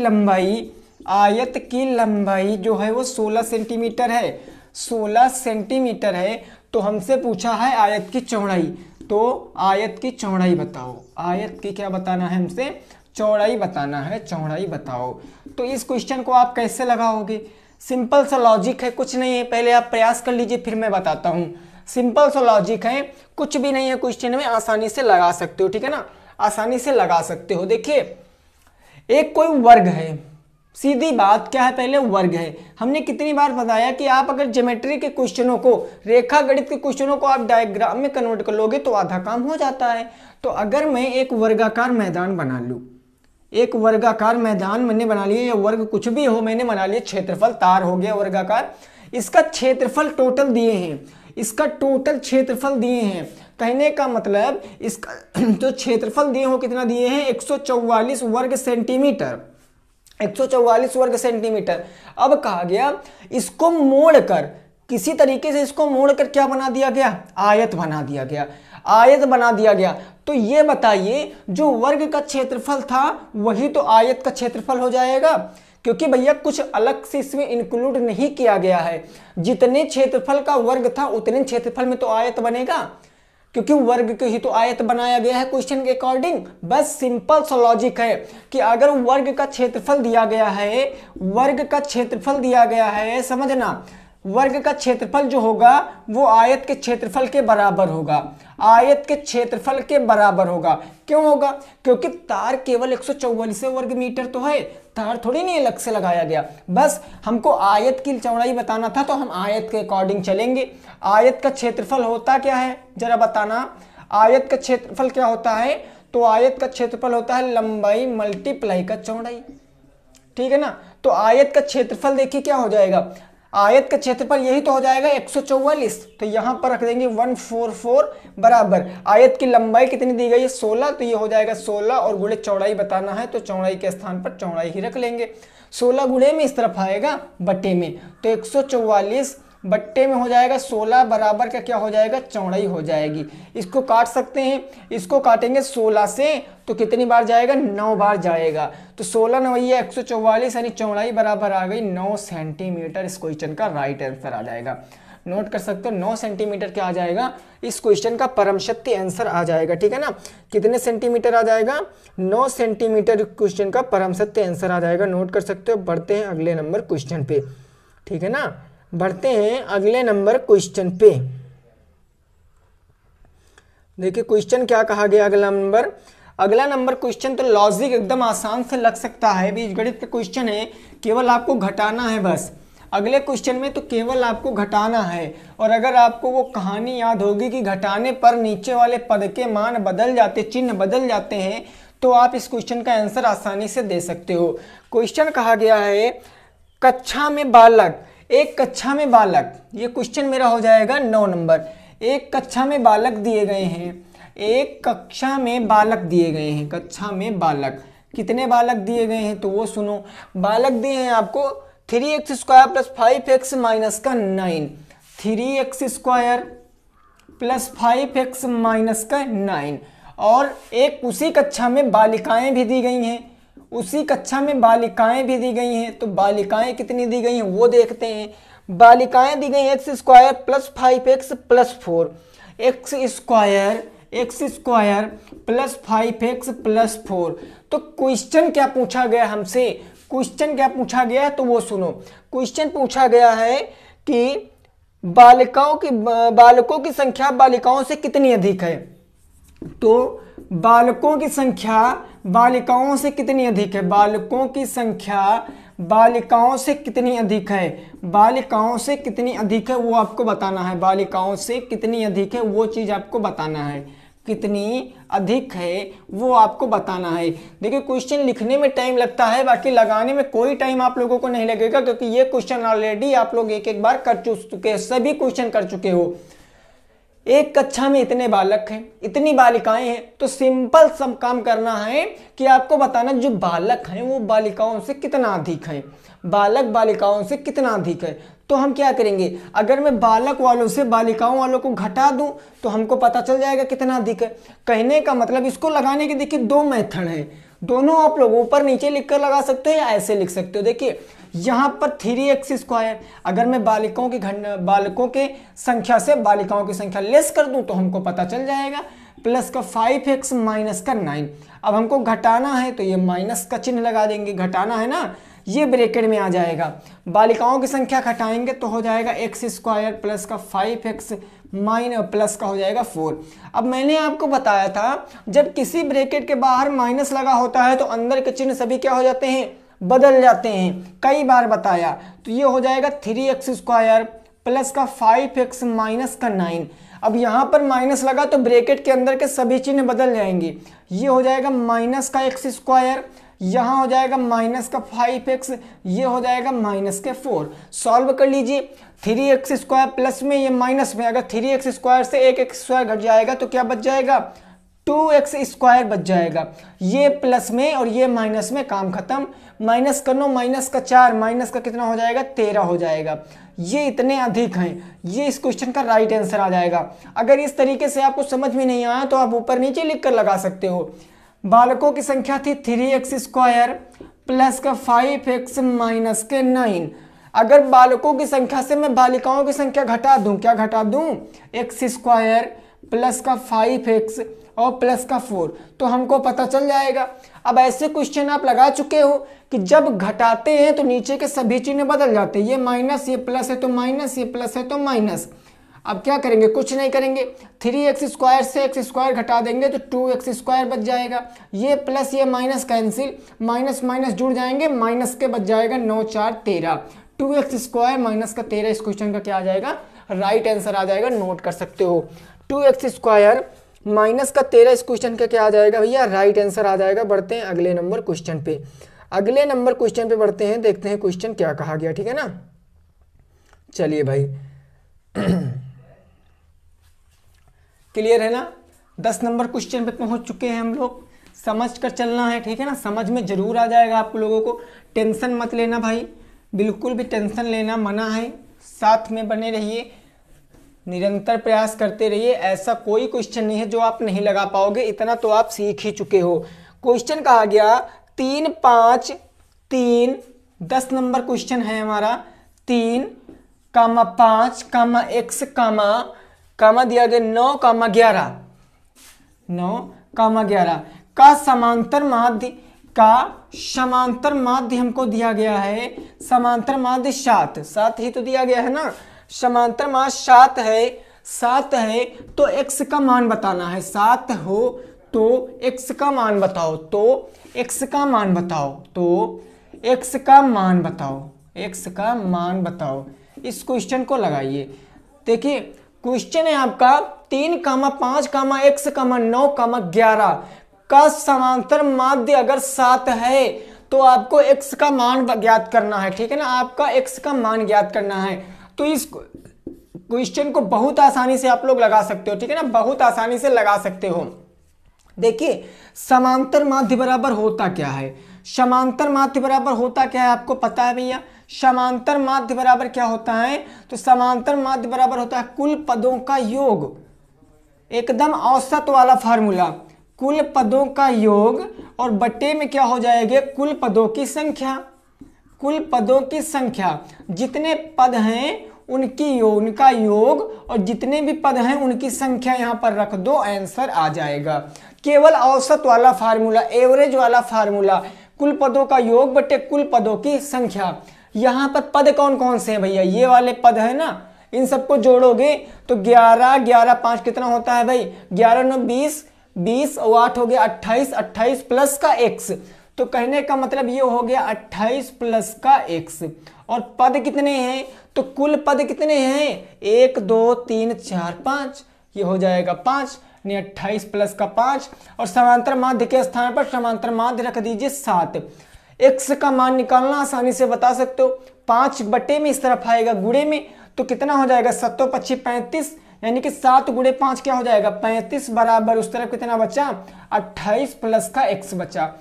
लंबाई जो है वो 16 सेंटीमीटर है, 16 सेंटीमीटर है। तो हमसे पूछा है आयत की चौड़ाई, तो आयत की चौड़ाई बताओ। आयत की क्या बताना है हमसे, चौड़ाई बताना है, चौड़ाई बताओ। तो इस क्वेश्चन को आप कैसे लगाओगे, सिंपल सा लॉजिक है, कुछ नहीं है, पहले आप प्रयास कर लीजिए फिर मैं बताता हूँ। सिंपल सा लॉजिक है, कुछ भी नहीं है क्वेश्चन में, आसानी से लगा सकते हो, ठीक है ना, आसानी से लगा सकते हो। देखिए एक कोई वर्ग है, सीधी बात क्या है, पहले वर्ग है। हमने कितनी बार बताया कि आप अगर ज्योमेट्री के क्वेश्चनों को, रेखा गणित के क्वेश्चनों को आप डायग्राम में कन्वर्ट कर लोगे तो आधा काम हो जाता है। तो अगर मैं एक वर्गाकार मैदान बना लूँ, एक वर्गाकार मैदान मैंने बना लिया, या वर्ग कुछ भी हो मैंने बना लिया, क्षेत्रफल तार हो गया वर्गाकार, इसका क्षेत्रफल टोटल दिए हैं, इसका टोटल क्षेत्रफल दिए हैं। कहने का मतलब इसका जो क्षेत्रफल दिए हो कितना दिए हैं, 144 वर्ग सेंटीमीटर, 144 वर्ग सेंटीमीटर। अब कहा गया इसको मोड़कर, किसी तरीके से इसको मोड़कर क्या बना दिया गया, आयत बना दिया गया, आयत बना दिया गया। तो ये बताइए जो वर्ग का क्षेत्रफल था वही तो आयत का क्षेत्रफल हो जाएगा, क्योंकि भैया कुछ अलग से इसमें इंक्लूड नहीं किया गया है। जितने क्षेत्रफल का वर्ग था उतने क्षेत्रफल में तो आयत बनेगा, क्योंकि वर्ग के ही तो आयत बनाया गया है क्वेश्चन के अकॉर्डिंग। बस सिंपल सा लॉजिक है कि अगर वर्ग का क्षेत्रफल दिया गया है, वर्ग का क्षेत्रफल दिया गया है, समझना, वर्ग का क्षेत्रफल जो होगा वो आयत के क्षेत्रफल के बराबर होगा, आयत के क्षेत्रफल के बराबर होगा। क्यों होगा, क्योंकि तार केवल 144 वर्ग मीटर तो है, तार थोड़ी नहीं अलग से लगाया गया। बस हमको आयत की चौड़ाई बताना था तो हम आयत के अकॉर्डिंग चलेंगे। आयत का क्षेत्रफल होता क्या है जरा बताना, आयत का क्षेत्रफल क्या होता है, तो आयत का क्षेत्रफल होता है लंबाई मल्टीप्लाई का चौड़ाई, ठीक है ना। तो आयत का क्षेत्रफल देखिए क्या हो जाएगा, आयत का क्षेत्रफल यही तो हो जाएगा 144, तो यहां पर रख देंगे 144 बराबर आयत की लंबाई कितनी दी गई है 16, तो ये हो जाएगा 16 और गुणे चौड़ाई बताना है तो चौड़ाई के स्थान पर चौड़ाई ही रख लेंगे। 16 गुणे में इस तरफ आएगा बट्टे में, तो 144 बट्टे में हो जाएगा 16 बराबर का क्या हो जाएगा, चौड़ाई हो जाएगी। इसको काट सकते हैं, इसको काटेंगे 16 से तो कितनी बार जाएगा, 9 बार जाएगा। तो 16 9 144 यानी चौड़ाई बराबर आ गई 9 सेंटीमीटर। इस क्वेश्चन का राइट आंसर आ जाएगा, नोट कर सकते हो 9 सेंटीमीटर क्या आ जाएगा, इस क्वेश्चन का परम सत्य आंसर आ जाएगा, ठीक है ना। कितने सेंटीमीटर आ जाएगा, 9 सेंटीमीटर क्वेश्चन का परम सत्य आंसर आ जाएगा, नोट कर सकते हो। बढ़ते हैं अगले नंबर क्वेश्चन पे, ठीक है ना, बढ़ते हैं अगले नंबर क्वेश्चन पे। देखिए क्वेश्चन क्या कहा गया, अगला नंबर क्वेश्चन तो लॉजिक एकदम आसान से लग सकता है, बीजगणित का क्वेश्चन है, केवल आपको घटाना है बस। अगले क्वेश्चन में तो केवल आपको घटाना है, और अगर आपको वो कहानी याद होगी कि घटाने पर नीचे वाले पद के मान बदल जाते, चिन्ह बदल जाते हैं, तो आप इस क्वेश्चन का आंसर आसानी से दे सकते हो। क्वेश्चन कहा गया है कक्षा में बालक, एक कक्षा में बालक, ये क्वेश्चन मेरा हो जाएगा 9 नंबर। एक कक्षा में बालक दिए गए हैं, एक कक्षा में बालक दिए गए हैं, कक्षा में बालक, कितने बालक दिए गए हैं तो वो सुनो। बालक दिए हैं आपको 3x square plus 5x minus का 9, 3x square plus 5x minus का 9, और एक उसी कक्षा में बालिकाएं भी दी गई हैं, उसी कक्षा में बालिकाएं भी दी गई हैं। तो बालिकाएं कितनी दी गई हैं वो देखते हैं। बालिकाएं दी गई x square plus 5x plus 4, x square plus 5x plus 4। तो क्वेश्चन क्या पूछा गया हमसे, क्वेश्चन क्या पूछा गया है तो वो सुनो। क्वेश्चन पूछा गया है कि बालकों की संख्या बालिकाओं से कितनी अधिक है, तो बालकों की संख्या बालिकाओं से कितनी अधिक है, बालकों की संख्या बालिकाओं से कितनी अधिक है, बालिकाओं से कितनी अधिक है वो आपको बताना है, बालिकाओं से कितनी अधिक है वो चीज़ आपको बताना है, कितनी अधिक है वो आपको बताना है। देखिए क्वेश्चन लिखने में टाइम लगता है, बाकी लगाने में कोई टाइम आप लोगों को नहीं लगेगा, क्योंकि ये क्वेश्चन ऑलरेडी आप लोग एक बार कर चुके हैं, सभी क्वेश्चन कर चुके हो। एक कक्षा में इतने बालक हैं, इतनी बालिकाएं हैं, तो सिंपल सब काम करना है कि आपको बताना जो बालक हैं वो बालिकाओं से कितना अधिक है, बालक बालिकाओं से कितना अधिक है। तो हम क्या करेंगे, अगर मैं बालक वालों से बालिकाओं वालों को घटा दूं तो हमको पता चल जाएगा कितना अधिक है। कहने का मतलब इसको लगाने के देखिए 2 मेथड है, दोनों आप लोग ऊपर नीचे लिखकर लगा सकते हो या ऐसे लिख सकते हो। देखिए यहाँ पर 3x स्क्वायर, अगर मैं बालकों के संख्या से बालिकाओं की संख्या लेस कर दूं तो हमको पता चल जाएगा, प्लस का 5x माइनस का 9। अब हमको घटाना है तो ये माइनस का चिन्ह लगा देंगे, घटाना है ना, ये ब्रैकेट में आ जाएगा। बालिकाओं की संख्या घटाएंगे तो हो जाएगा x स्क्वायर प्लस का 5x माइनस प्लस का हो जाएगा 4। अब मैंने आपको बताया था जब किसी ब्रैकेट के बाहर माइनस लगा होता है तो अंदर के चिन्ह सभी क्या हो जाते हैं, बदल जाते हैं, कई बार बताया। तो ये हो जाएगा 3x² प्लस का 5x माइनस का 9। अब यहाँ पर माइनस लगा तो ब्रैकेट के अंदर के सभी चिन्ह बदल जाएंगे। ये हो जाएगा माइनस का x², यहाँ हो जाएगा माइनस का 5x, ये हो जाएगा माइनस के 4। सॉल्व कर लीजिए। 3x² प्लस में ये माइनस में, अगर 3x² से एक x² घट जाएगा तो क्या बच जाएगा, 2x² बच जाएगा। ये प्लस में और ये माइनस में, काम खत्म। माइनस कर लो, माइनस का 4, माइनस का कितना हो जाएगा, 13 हो जाएगा। ये इतने अधिक हैं, ये इस क्वेश्चन का राइट आंसर आ जाएगा। अगर इस तरीके से आपको समझ में नहीं आया तो आप ऊपर नीचे लिख कर लगा सकते हो। बालकों की संख्या थी 3x² प्लस का 5x माइनस के 9। अगर बालकों की संख्या से मैं बालिकाओं की संख्या घटा दूं, क्या घटा दूं, x² प्लस का 5x और प्लस का 4, तो हमको पता चल जाएगा। अब ऐसे क्वेश्चन आप लगा चुके हो कि जब घटाते हैं तो नीचे के सभी चिन्ह बदल जाते हैं। ये माइनस, ये प्लस है तो माइनस, ये प्लस है तो माइनस। अब क्या करेंगे, कुछ नहीं करेंगे, 3x² से x² घटा देंगे तो 2x² बच जाएगा। ये प्लस ये माइनस कैंसिल, माइनस माइनस जुड़ जाएंगे, माइनस के बच जाएगा 9 4 13। 2x² माइनस का 13 इस क्वेश्चन का क्या आ जाएगा, राइट आंसर आ जाएगा। नोट कर सकते हो, 2x² माइनस का 13 इस क्वेश्चन का क्या आ जाएगा भैया, राइट आंसर आ जाएगा। बढ़ते हैं अगले नंबर क्वेश्चन पे। अगले नंबर क्वेश्चन पे बढ़ते हैं, देखते हैं क्वेश्चन क्या कहा गया, ठीक है ना। चलिए भाई क्लियर है ना। 10 नंबर क्वेश्चन पे पहुंच चुके हैं हम लोग। समझ कर चलना है, ठीक है ना, समझ में जरूर आ जाएगा आप लोगों को। टेंशन मत लेना भाई, बिल्कुल भी टेंशन लेना मना है। साथ में बने रहिए, निरंतर प्रयास करते रहिए। ऐसा कोई क्वेश्चन नहीं है जो आप नहीं लगा पाओगे, इतना तो आप सीख ही चुके हो। क्वेश्चन कहा गया 3 5 3, 10 नंबर क्वेश्चन है हमारा। 3, 5, x, कामा दिया गया 9, 11, 9, 11 का समांतर माध्य हमको दिया गया है। समांतर माध्य 7 ही तो दिया गया है ना। समांतर माध्य 7 है तो x का मान बताना है। 7 हो तो x का मान बताओ, तो x का मान बताओ। इस क्वेश्चन को लगाइए। देखिए क्वेश्चन है आपका 3, 5, x, 9, 11 का समांतर माध्य अगर 7 है तो आपको x का मान ज्ञात करना है, ठीक है ना। आपका x का मान ज्ञात करना है। तो इस क्वेश्चन को बहुत आसानी से आप लोग लगा सकते हो, ठीक है ना, बहुत आसानी से लगा सकते हो। देखिए समांतर माध्य बराबर होता क्या है, समांतर माध्य बराबर होता क्या है आपको पता है भैया। समांतर माध्य बराबर क्या होता है, तो समांतर माध्य बराबर होता है कुल पदों का योग। एकदम औसत वाला फार्मूला, कुल पदों का योग और बटे में क्या हो जाएगा, कुल पदों की संख्या। कुल पदों की संख्या, जितने पद हैं उनका योग और जितने भी पद हैं उनकी संख्या यहाँ पर रख दो, आंसर आ जाएगा। केवल औसत वाला फार्मूला, एवरेज वाला फार्मूला, कुल पदों का योग बटे कुल पदों की संख्या। यहाँ पर पद कौन कौन से हैं भैया, ये वाले पद है ना, इन सबको जोड़ोगे तो 11, 11, 5 कितना होता है भाई, 11, 9, 20, 20 और 8 हो गया 28, 28 प्लस का x। तो कहने का मतलब ये हो गया 28 प्लस का x। और पद कितने हैं, तो कुल पद कितने हैं, 1, 2, 3, 4, 5, ये हो जाएगा 5, यानी 28 प्लस का 5। और समांतर माध्य के स्थान पर समांतर माध्य रख दीजिए 7। x का मान निकालना आसानी से बता सकते हो, 5 बटे में इस तरफ आएगा गुणे में, तो कितना हो जाएगा 7 25 35, यानी कि 7 गुणे 5 क्या हो जाएगा 35, बराबर उस तरफ कितना बचा 28 प्लस का x बचा।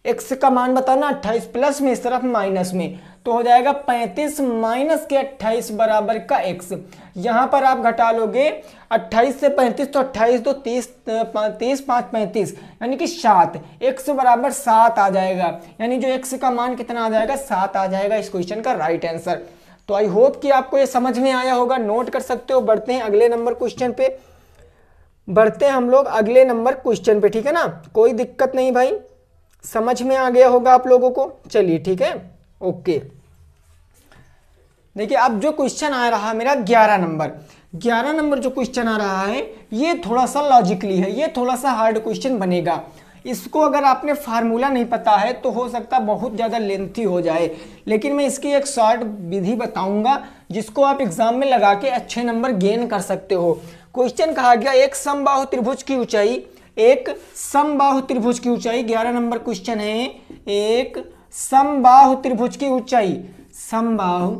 x का मान बताना 28 प्लस में इस तरफ माइनस में, तो हो जाएगा 35 माइनस के 28 बराबर का x। यहाँ पर आप घटा लोगे 28 से 35 तो 28 तो 30, 30 5 35, यानी कि 7, x बराबर 7 आ जाएगा। यानी जो x का मान कितना आ जाएगा 7 आ जाएगा इस क्वेश्चन का राइट आंसर। तो आई होप कि आपको ये समझ में आया होगा, नोट कर सकते हो। बढ़ते हैं अगले नंबर क्वेश्चन पे, बढ़ते हैं हम लोग अगले नंबर क्वेश्चन पे, ठीक है ना, कोई दिक्कत नहीं भाई, समझ में आ गया होगा आप लोगों को। चलिए ठीक है, ओके। देखिए अब जो क्वेश्चन आ रहा है मेरा 11 नंबर जो क्वेश्चन आ रहा है ये थोड़ा सा लॉजिकली है, ये थोड़ा सा हार्ड क्वेश्चन बनेगा। इसको अगर आपने फार्मूला नहीं पता है तो हो सकता है बहुत ज़्यादा लेंथी हो जाए, लेकिन मैं इसकी एक शॉर्ट विधि बताऊंगा जिसको आप एग्जाम में लगा के अच्छे नंबर गेन कर सकते हो। क्वेश्चन कहा गया एक समबाहु त्रिभुज की ऊंचाई, एक समबाहु त्रिभुज की ऊंचाई, 11 नंबर क्वेश्चन है। एक समबाहु त्रिभुज की ऊंचाई, समबाहु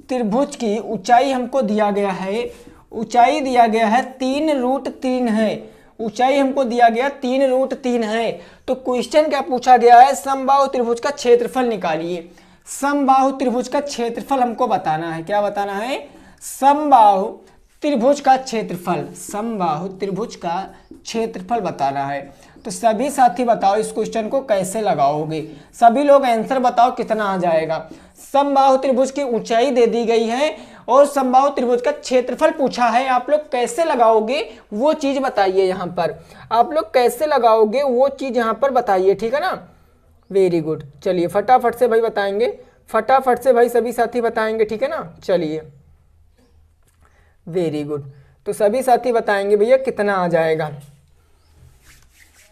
त्रिभुज की ऊंचाई हमको दिया गया है, ऊंचाई दिया गया है 3√3 है, ऊंचाई हमको दिया गया 3√3 है। तो क्वेश्चन क्या पूछा गया है, समबाहु त्रिभुज का क्षेत्रफल निकालिए। समबाहु त्रिभुज का क्षेत्रफल हमको बताना है, क्या बताना है, समबाहु त्रिभुज का क्षेत्रफल, समबाहु त्रिभुज का क्षेत्रफल बताना है। तो सभी साथी बताओ इस क्वेश्चन को कैसे लगाओगे, सभी लोग आंसर बताओ कितना आ जाएगा। समबाहु त्रिभुज की ऊंचाई दे दी गई है और समबाहु त्रिभुज का क्षेत्रफल पूछा है, आप लोग कैसे लगाओगे वो चीज बताइए। यहाँ पर आप लोग कैसे लगाओगे वो चीज यहाँ पर बताइए, ठीक है ना। वेरी गुड, चलिए फटाफट से भाई बताएंगे, फटाफट से भाई सभी साथी बताएंगे, ठीक है ना। चलिए वेरी गुड, तो सभी साथी बताएंगे भैया कितना आ जाएगा।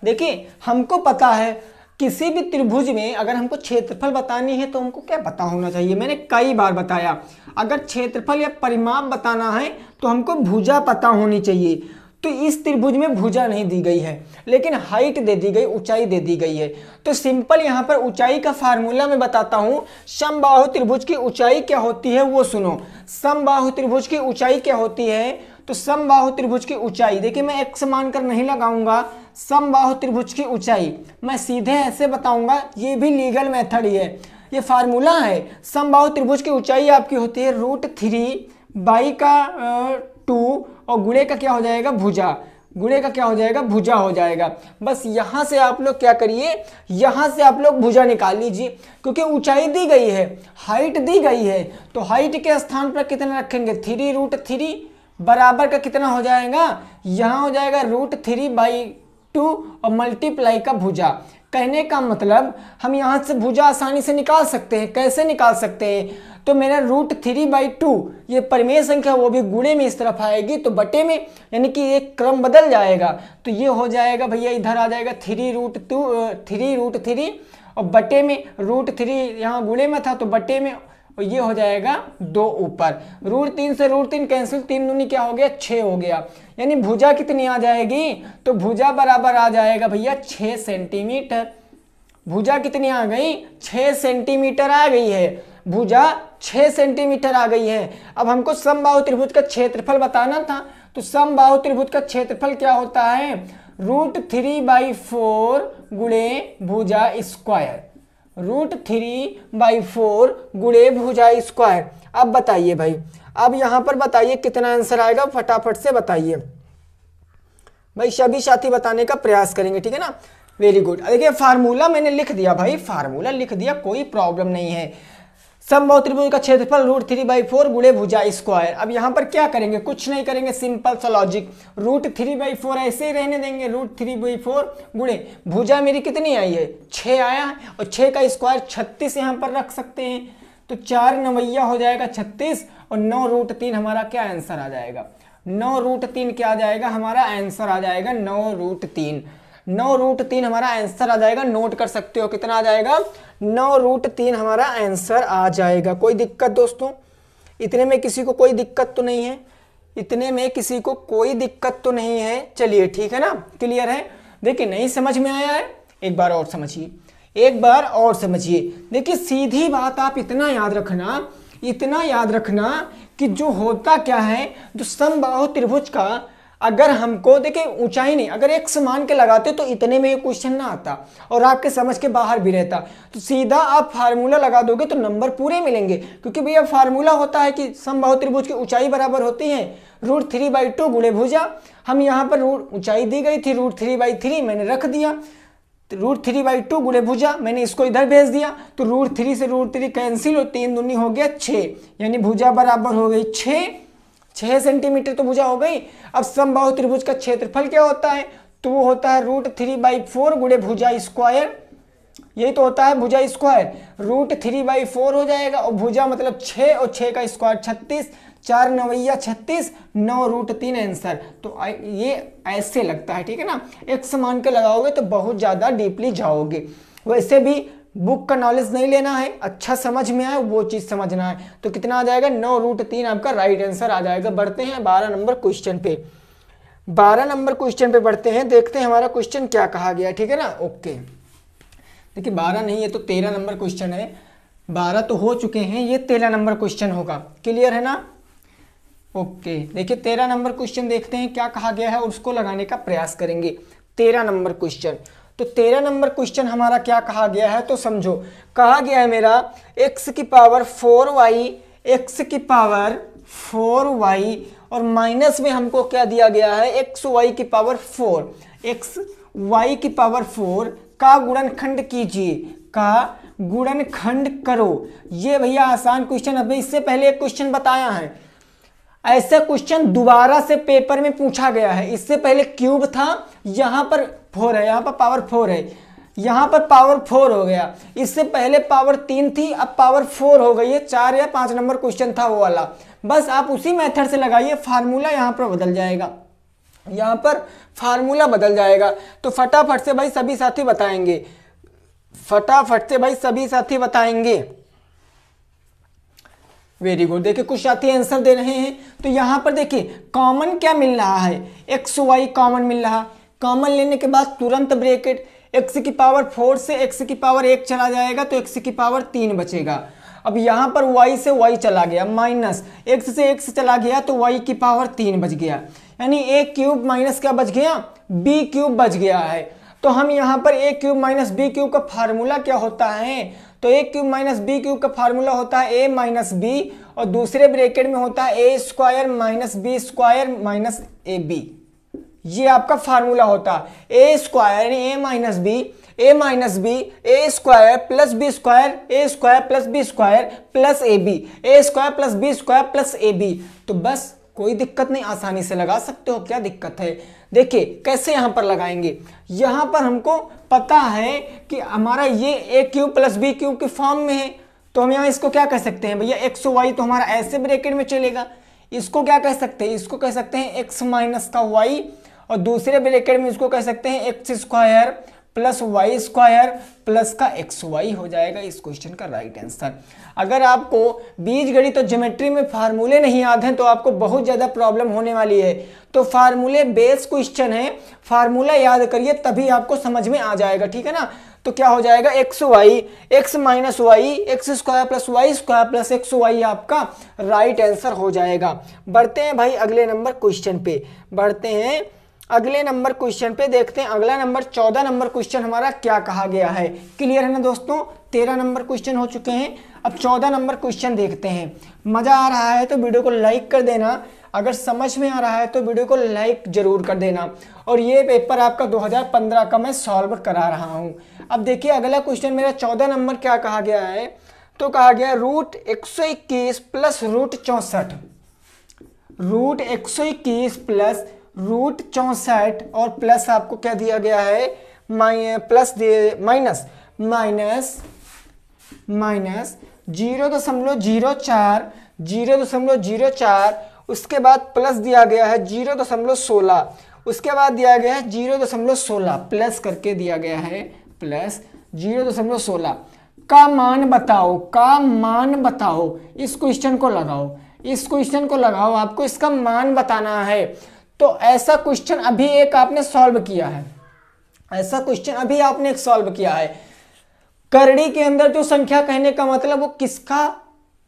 देखिए हमको पता है किसी भी त्रिभुज में अगर हमको क्षेत्रफल बतानी है तो हमको क्या पता होना चाहिए, मैंने कई बार बताया, अगर क्षेत्रफल या परिमाप बताना है तो हमको भुजा पता होनी चाहिए। तो इस त्रिभुज में भुजा नहीं दी गई है लेकिन हाइट दे दी गई, ऊंचाई दे दी गई है। तो सिंपल यहाँ पर ऊंचाई का फार्मूला मैं बताता हूँ। समबाहु त्रिभुज की ऊंचाई क्या होती है वो सुनो। समबाहु त्रिभुज की ऊंचाई क्या होती है, तो समबाहु त्रिभुज की ऊंचाई, देखिए मैं एक्स मानकर नहीं लगाऊंगा, समबाहु त्रिभुज की ऊंचाई मैं सीधे ऐसे बताऊंगा, ये भी लीगल मेथड ही है, ये फार्मूला है। समबाहु त्रिभुज की ऊंचाई आपकी होती है √3/2 और गुणे का क्या हो जाएगा, भुजा, गुणे का क्या हो जाएगा, भुजा हो जाएगा। बस यहां से आप लोग क्या करिए, यहां से आप लोग भुजा निकाल लीजिए, क्योंकि ऊंचाई दी गई है, हाइट दी गई है, तो हाइट के स्थान पर कितना रखेंगे, 3√3 बराबर का कितना हो जाएगा, यहां हो जाएगा √3/2 और मल्टीप्लाई का भुजा। कहने का मतलब हम यहां से भुजा आसानी से निकाल सकते हैं। कैसे निकाल सकते हैं, तो मेरा √3/2 ये परिमेय संख्या वो भी गुणे में इस तरफ आएगी तो बटे में, यानी कि एक क्रम बदल जाएगा। तो ये हो जाएगा भैया, इधर आ जाएगा 3√3 और बटे में √3, यहाँ गुणे में था तो बटे में, और ये हो जाएगा 2 ऊपर। √3 से √3 कैंसिल, 3 दूनी क्या हो गया, 6 हो गया। यानी भुजा कितनी आ जाएगी, तो भुजा बराबर आ जाएगा भैया 6 सेंटीमीटर। भुजा कितनी आ गई, 6 सेंटीमीटर आ गई है, भुजा 6 सेंटीमीटर आ गई है। अब हमको समबाहु त्रिभुज का क्षेत्रफल बताना था, तो समबाहु त्रिभुज का क्षेत्रफल क्या होता है, √3/4 गुणे भुजा स्क्वायर, √3/4 गुणे भुजा स्क्वायर। अब बताइए भाई, अब यहां पर बताइए कितना आंसर आएगा, फटाफट से बताइए भाई, सभी साथी बताने का प्रयास करेंगे, ठीक है ना। वेरी गुड, देखिए फार्मूला मैंने लिख दिया भाई, फार्मूला लिख दिया, कोई प्रॉब्लम नहीं है। समबाहु त्रिभुज का क्षेत्रफल √3/4 गुणे भुजा स्क्वायर। अब यहाँ पर क्या करेंगे, कुछ नहीं करेंगे, सिंपल सा लॉजिक, √3/4 ऐसे ही रहने देंगे, √3/4 गुणे भुजा मेरी कितनी आई है, 6 आया है, और 6 का स्क्वायर 36 यहाँ पर रख सकते हैं, तो 4 9 हो जाएगा 36, और 9√3 हमारा क्या आंसर आ जाएगा, 9√3 क्या आ जाएगा, हमारा आंसर आ जाएगा 9√3, 9√3 हमारा आंसर आ जाएगा। नोट कर सकते हो कितना आ जाएगा, 9√3 हमारा आंसर आ जाएगा। कोई दिक्कत दोस्तों, इतने में किसी को कोई दिक्कत तो नहीं है, इतने में किसी को कोई दिक्कत तो नहीं है। चलिए ठीक है ना, क्लियर है। देखिए नहीं समझ में आया है, एक बार और समझिए, एक बार और समझिए। देखिए सीधी बात आप इतना याद रखना, इतना याद रखना कि जो होता क्या है, जो समबाहु त्रिभुज का अगर हमको देखिए ऊंचाई नहीं, अगर x मान के लगाते तो इतने में क्वेश्चन ना आता और आपके समझ के बाहर भी रहता। तो सीधा आप फार्मूला लगा दोगे तो नंबर पूरे मिलेंगे, क्योंकि भैया फार्मूला होता है कि समबाहु त्रिभुज की ऊंचाई बराबर होती है √3/2 गुणे भुजा। हम यहाँ पर ऊंचाई दी गई थी √3/3, मैंने रख दिया, √3/2 गुणे भुजा, मैंने इसको इधर भेज दिया, तो √3 से √3 कैंसिल और 3 दूनी हो गया 6, यानी भुजा बराबर हो गई 6 सेंटीमीटर तो भुजा हो गई। अब समबाहु त्रिभुज का क्षेत्रफल क्या होता है, तो वो होता है √3/4 गुणे भुजा स्क्वायर, यही तो होता है भुजा स्क्वायर। √3/4 हो जाएगा और भुजा मतलब 6 और 6 का स्क्वायर 36, 4 9 36, 9√3 आंसर। तो ये ऐसे लगता है, ठीक है ना। x मान के लगाओगे तो बहुत ज़्यादा डीपली जाओगे। वैसे भी बुक का नॉलेज नहीं लेना है, अच्छा समझ में आए वो चीज़ समझना है। तो कितना आ जाएगा, 9√3 आपका राइट आंसर आ जाएगा। बढ़ते हैं 12 नंबर क्वेश्चन पे। 12 नंबर क्वेश्चन पे बढ़ते हैं, देखते हैं हमारा क्वेश्चन क्या कहा गया, ठीक है ना। ओके, देखिए 12 नहीं, ये तो 13 नंबर क्वेश्चन है। 12 तो हो चुके हैं, ये 13 नंबर क्वेश्चन होगा। क्लियर है ना। ओके, देखिए 13 नंबर क्वेश्चन देखते हैं क्या कहा गया है और उसको लगाने का प्रयास करेंगे। 13 नंबर क्वेश्चन, तो 13 नंबर क्वेश्चन हमारा क्या कहा गया है, तो समझो। कहा गया है मेरा x की पावर 4y, x की पावर 4y और माइनस में हमको क्या दिया गया है, xy की पावर 4, xy की पावर 4 का गुणनखंड कीजिए, का गुणनखंड करो। ये भैया आसान क्वेश्चन, अभी इससे पहले एक क्वेश्चन बताया है। ऐसा क्वेश्चन दोबारा से पेपर में पूछा गया है। इससे पहले क्यूब था, यहां पर 4 है, यहां पर पावर 4 है, यहां पर पावर 4 हो गया। इससे पहले पावर 3 थी, अब पावर 4 हो गई है। 4 या 5 नंबर क्वेश्चन था वो वाला। बस आप उसी मेथड से लगाइए, फार्मूला यहां पर बदल जाएगा, यहां पर फार्मूला बदल जाएगा। तो फटाफट से भाई सभी साथी बताएंगे, फटाफट से भाई सभी साथी बताएंगे। वेरी गुड, देखिए कुछ साथी आंसर दे रहे हैं। तो यहां पर देखिए कॉमन क्या मिल रहा है, एक्स वाई कॉमन मिल रहा। कॉमन लेने के बाद तुरंत ब्रैकेट, x की पावर 4 से x की पावर 1 चला जाएगा तो x की पावर 3 बचेगा। अब यहां पर y से y चला गया, माइनस x से x चला गया तो y की पावर 3 बच गया, यानी a क्यूब माइनस क्या बच गया, b क्यूब बच गया है। तो हम यहाँ पर a cube minus b cube का फार्मूला क्या होता है, तो a cube minus b cube का फार्मूला होता है a माइनस बी और दूसरे ब्रैकेट में होता है a square minus b square minus a b. ये आपका फार्मूला होता है a स्क्वायर यानी a minus b a square plus b square, a square plus b square plus a b, a square plus b square plus a b. तो बस कोई दिक्कत नहीं, आसानी से लगा सकते हो, क्या दिक्कत है। देखिए कैसे यहां पर लगाएंगे, यहां पर हमको पता है कि हमारा ये ए क्यूब प्लस बी क्यूब के फॉर्म में है। तो हम यहाँ इसको क्या कह सकते हैं भैया, एक्स वाई तो हमारा ऐसे ब्रैकेट में चलेगा। इसको क्या कह सकते हैं, इसको कह सकते हैं एक्स माइनस का वाई और दूसरे ब्रैकेट में इसको कह सकते हैं x square plus y square plus का एक्स वाई हो जाएगा इस क्वेश्चन का राइट आंसर। अगर आपको बीजगणित तो ज्योमेट्री में फार्मूले नहीं याद हैं तो आपको बहुत ज़्यादा प्रॉब्लम होने वाली है। तो फार्मूले बेस क्वेश्चन है, फार्मूला याद करिए तभी आपको समझ में आ जाएगा, ठीक है ना। तो क्या हो जाएगा, x y, x minus y, x square plus y square plus x y आपका राइट आंसर हो जाएगा। बढ़ते हैं भाई अगले नंबर क्वेश्चन पे, बढ़ते हैं अगले नंबर क्वेश्चन पे, देखते हैं अगला नंबर 14 नंबर क्वेश्चन हमारा क्या कहा गया है। क्लियर है ना दोस्तों, 13 नंबर क्वेश्चन हो चुके हैं, अब 14 नंबर क्वेश्चन देखते हैं। मजा आ रहा है तो वीडियो को लाइक कर देना, अगर समझ में आ रहा है तो वीडियो को लाइक जरूर कर देना। और ये पेपर आपका 2015 का मैं सॉल्व करा रहा हूँ। अब देखिए अगला क्वेश्चन मेरा 14 नंबर क्या कहा गया है, तो कहा गया root 121 plus root 64, root 121 plus root 64 और प्लस आपको क्या दिया गया है, प्लस माइनस माइनस माइनस 0.04 उसके बाद प्लस दिया गया है 0.16, उसके बाद दिया गया है 0.16 प्लस करके दिया गया है प्लस 0.16 का मान बताओ, का मान बताओ। इस क्वेश्चन को लगाओ, इस क्वेश्चन को लगाओ, आपको इसका मान बताना है। तो ऐसा क्वेश्चन अभी एक आपने सॉल्व किया है, ऐसा क्वेश्चन अभी आपने एक सॉल्व किया है। करड़ी के अंदर जो संख्या कहने का मतलब वो किसका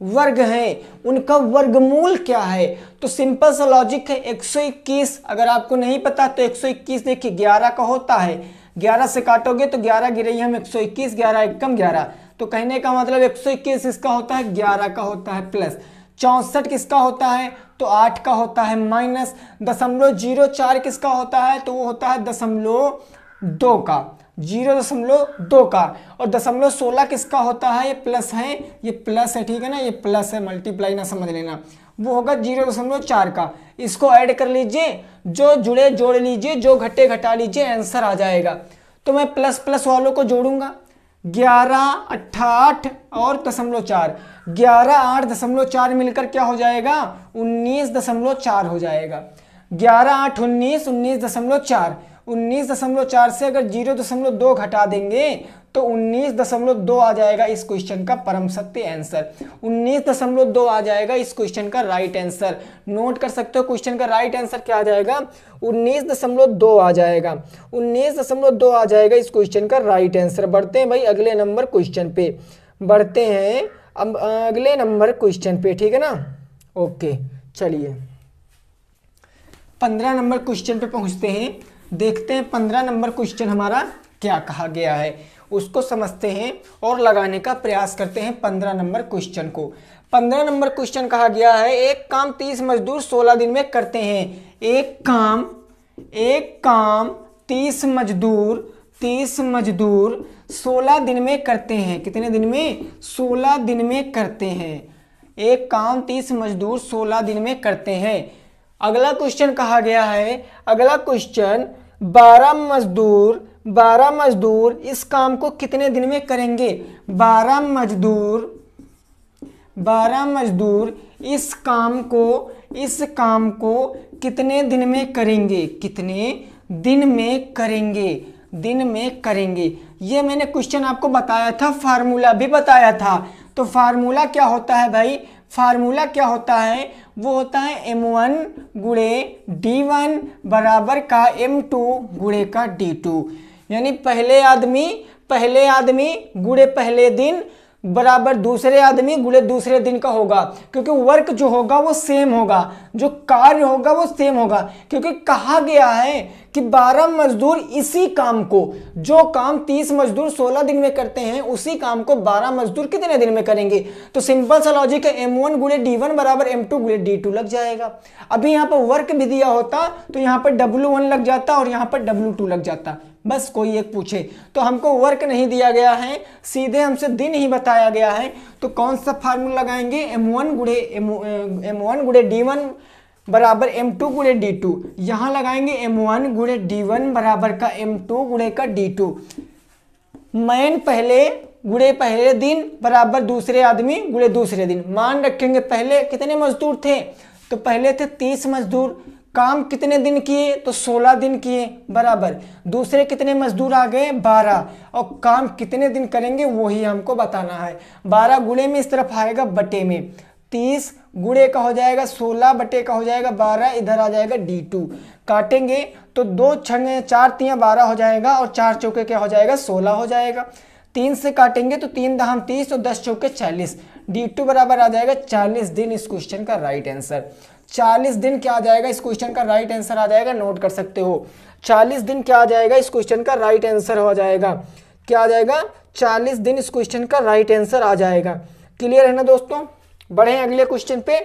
वर्ग है, उनका वर्गमूल क्या है। तो सिंपल सा लॉजिक है 121, अगर आपको नहीं पता तो 121 देखिए 11 का होता है, 11 से काटोगे तो 11 गिरे हम 121, 11 एकम 11, तो कहने का मतलब 121 इसका होता है 11 का होता है प्लस 64 किसका होता है तो 8 का होता है माइनस 0.04 किसका होता है तो वो होता है 0.2 का, 0.2 का, और 0.16 किसका होता है, ये प्लस है, ये प्लस है, ठीक है ना, ये प्लस है, मल्टीप्लाई ना समझ लेना, वो होगा 0.4 का। इसको ऐड कर लीजिए, जो जुड़े जोड़ लीजिए, जो घटे घटा लीजिए, आंसर आ जाएगा। तो मैं प्लस प्लस वालों को जोड़ूंगा, 11, 8 और 0.4, 11, 8, 0.4 मिलकर क्या हो जाएगा? 19.4 हो जाएगा। 11, 8, 19, 19.4, 19.4 से अगर 0.2 घटा देंगे तो 19.2 आ जाएगा इस क्वेश्चन का परम सत्य आंसर। 19.2 आ जाएगा इस क्वेश्चन का राइट आंसर। नोट कर सकते हो क्वेश्चन का राइट आंसर क्या आ जाएगा? 19.2 आ जाएगा। 19.2 आ जाएगा इस क्वेश्चन का राइट आंसर। बढ़ते हैं भाई अगले नंबर क्वेश्चन पे, बढ़ते हैं अब अगले नंबर क्वेश्चन पे, ठीक है ना। ओके चलिए 15 नंबर क्वेश्चन पे पहुंचते हैं। देखते हैं 15 नंबर क्वेश्चन हमारा क्या कहा गया है, उसको समझते हैं और लगाने का प्रयास करते हैं 15 नंबर क्वेश्चन को। 15 नंबर क्वेश्चन कहा गया है, एक काम 30 मजदूर 16 दिन में करते हैं। एक काम 30 मजदूर 16 दिन में करते हैं। कितने दिन में? 16 दिन में करते हैं। एक काम 30 मजदूर 16 दिन में करते हैं। अगला क्वेश्चन कहा गया है, अगला क्वेश्चन 12 मजदूर इस काम को कितने दिन में करेंगे? 12 मजदूर इस काम को कितने दिन में करेंगे? कितने दिन में करेंगे? ये मैंने क्वेश्चन आपको बताया था, फार्मूला भी बताया था। तो फार्मूला क्या होता है भाई? फार्मूला क्या होता है? वो होता है m1 गुणे d1 बराबर का m2 गुणे का d2। यानी पहले आदमी गुणे पहले दिन बराबर दूसरे आदमी गुणे दूसरे दिन का होगा, क्योंकि वर्क जो होगा वो सेम होगा, जो कार्य होगा वो सेम होगा। क्योंकि कहा गया है कि 12 मजदूर इसी काम को, जो काम 30 मजदूर 16 दिन में करते हैं, उसी काम को 12 मजदूर कितने दिन में करेंगे। तो सिंपल सा लॉजिक है, m1 गुणे d1 बराबर m2 गुणे d2 लग जाएगा। अभी यहाँ पर वर्क भी दिया होता तो यहाँ पर w1 लग जाता और यहाँ पर w2 लग जाता। बस कोई एक पूछे तो हमको वर्क नहीं दिया गया है, सीधे हमसे दिन ही बताया गया है। तो कौन सा फार्मूला लगाएंगे? m1 गुणे d1 बराबर m2 गुणे d2। यहां लगाएंगे m1 गुणे d1 बराबर का m2 गुणे का d2। मैन पहले गुणे पहले दिन बराबर दूसरे आदमी गुणे दूसरे दिन। मान रखेंगे पहले कितने मजदूर थे? तो पहले थे 30 मजदूर। काम कितने दिन किए? तो 16 दिन किए बराबर। दूसरे कितने मजदूर आ गए? 12। और काम कितने दिन करेंगे वही हमको बताना है। 12 गुणे में इस तरफ आएगा बटे में, 30 गुणे का हो जाएगा 16 बटे का हो जाएगा 12, इधर आ जाएगा d2। काटेंगे तो 2 छंगे 4 तियां 12 हो जाएगा और 4 चौके क्या हो जाएगा? 16 हो जाएगा। 3 से काटेंगे तो 3 दहाम 30 और 10 चौके 40। d2 बराबर आ जाएगा 40 दिन इस क्वेश्चन का राइट आंसर। 40 दिन क्या आ जाएगा इस क्वेश्चन का राइट आंसर आ जाएगा? नोट कर सकते हो 40 दिन क्या आ जाएगा इस क्वेश्चन का राइट आंसर हो जाएगा? क्या आ जाएगा? 40 दिन इस क्वेश्चन का राइट आंसर आ जाएगा। क्लियर है ना दोस्तों? बढ़े अगले क्वेश्चन पे,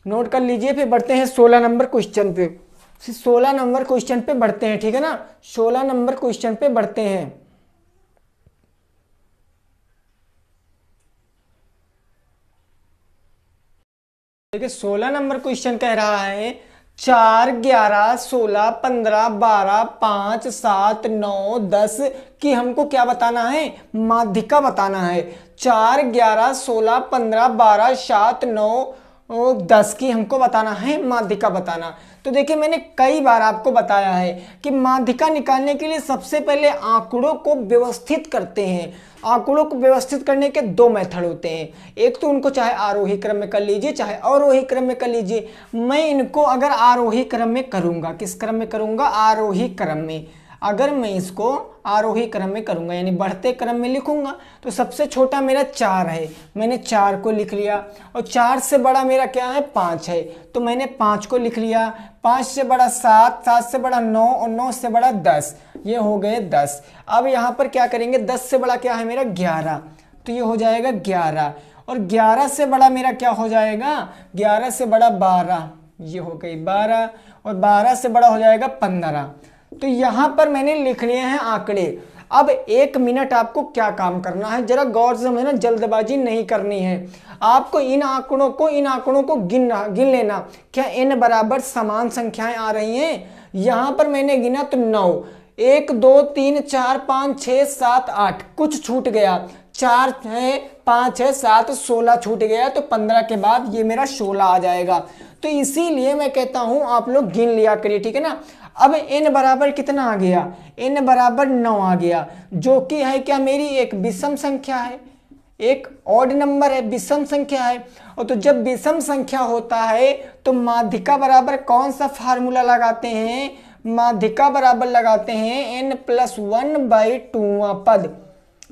नोट कर लीजिए। फिर बढ़ते हैं 16 नंबर क्वेश्चन पे। 16 नंबर क्वेश्चन पे बढ़ते हैं, ठीक है ना। 16 नंबर क्वेश्चन पे बढ़ते हैं। देखिए 16 नंबर क्वेश्चन कह रहा है 4, 11, 16, 15, 12, 5, 7, 9, 10 की हमको क्या बताना है? माध्यिका बताना है। 4, 11, 16, 15, 12, 7, 9 और 10 की हमको बताना है, माध्यिका बताना। तो देखिए मैंने कई बार आपको बताया है कि माध्यिका निकालने के लिए सबसे पहले आंकड़ों को व्यवस्थित करते हैं। आंकड़ों को व्यवस्थित करने के 2 मेथड होते हैं। एक तो उनको चाहे आरोही क्रम में कर लीजिए चाहे अवरोही क्रम में कर लीजिए। मैं इनको अगर आरोही क्रम में करूंगा, किस क्रम में करूंगा? आरोही क्रम में। अगर मैं इसको आरोही क्रम में करूंगा यानी बढ़ते क्रम में लिखूंगा, तो सबसे छोटा मेरा 4 है, मैंने 4 को लिख लिया। और 4 से बड़ा मेरा क्या है? 5 है, तो मैंने 5 को लिख लिया। 5 से बड़ा 7, 7 से बड़ा 9 और 9 से बड़ा 10, ये हो गए 10। अब यहाँ पर क्या करेंगे? 10 से बड़ा क्या है मेरा? 11, तो ये हो जाएगा 11। और 11 से बड़ा मेरा क्या हो जाएगा? 11 से बड़ा 12, ये हो गई 12। और 12 से बड़ा हो जाएगा 15। तो यहां पर मैंने लिख लिए हैं आंकड़े। अब 1 मिनट आपको क्या काम करना है, जरा गौर से समझना, जल्दबाजी नहीं करनी है। आपको इन आंकड़ों को गिन लेना। क्या n बराबर समान संख्याएं आ रही हैं? यहां पर मैंने गिना तो 9, 1 2 3 4 5 6 7 8 कुछ छूट गया, 4 है 5 है 7 16 छूट गया, तो 15 के बाद ये मेरा 16 आ जाएगा। तो इसीलिए मैं कहता हूं आप लोग गिन लिया करिए, ठीक है ना। अब n बराबर कितना आ गया, n बराबर 9 आ गया, जो कि है क्या मेरी एक विषम संख्या है, एक ऑड नंबर है, विषम संख्या है। और तो जब विषम संख्या होता है तो माध्यिका बराबर कौन सा फार्मूला लगाते हैं, माध्यिका बराबर लगाते हैं n+1/2वां पद,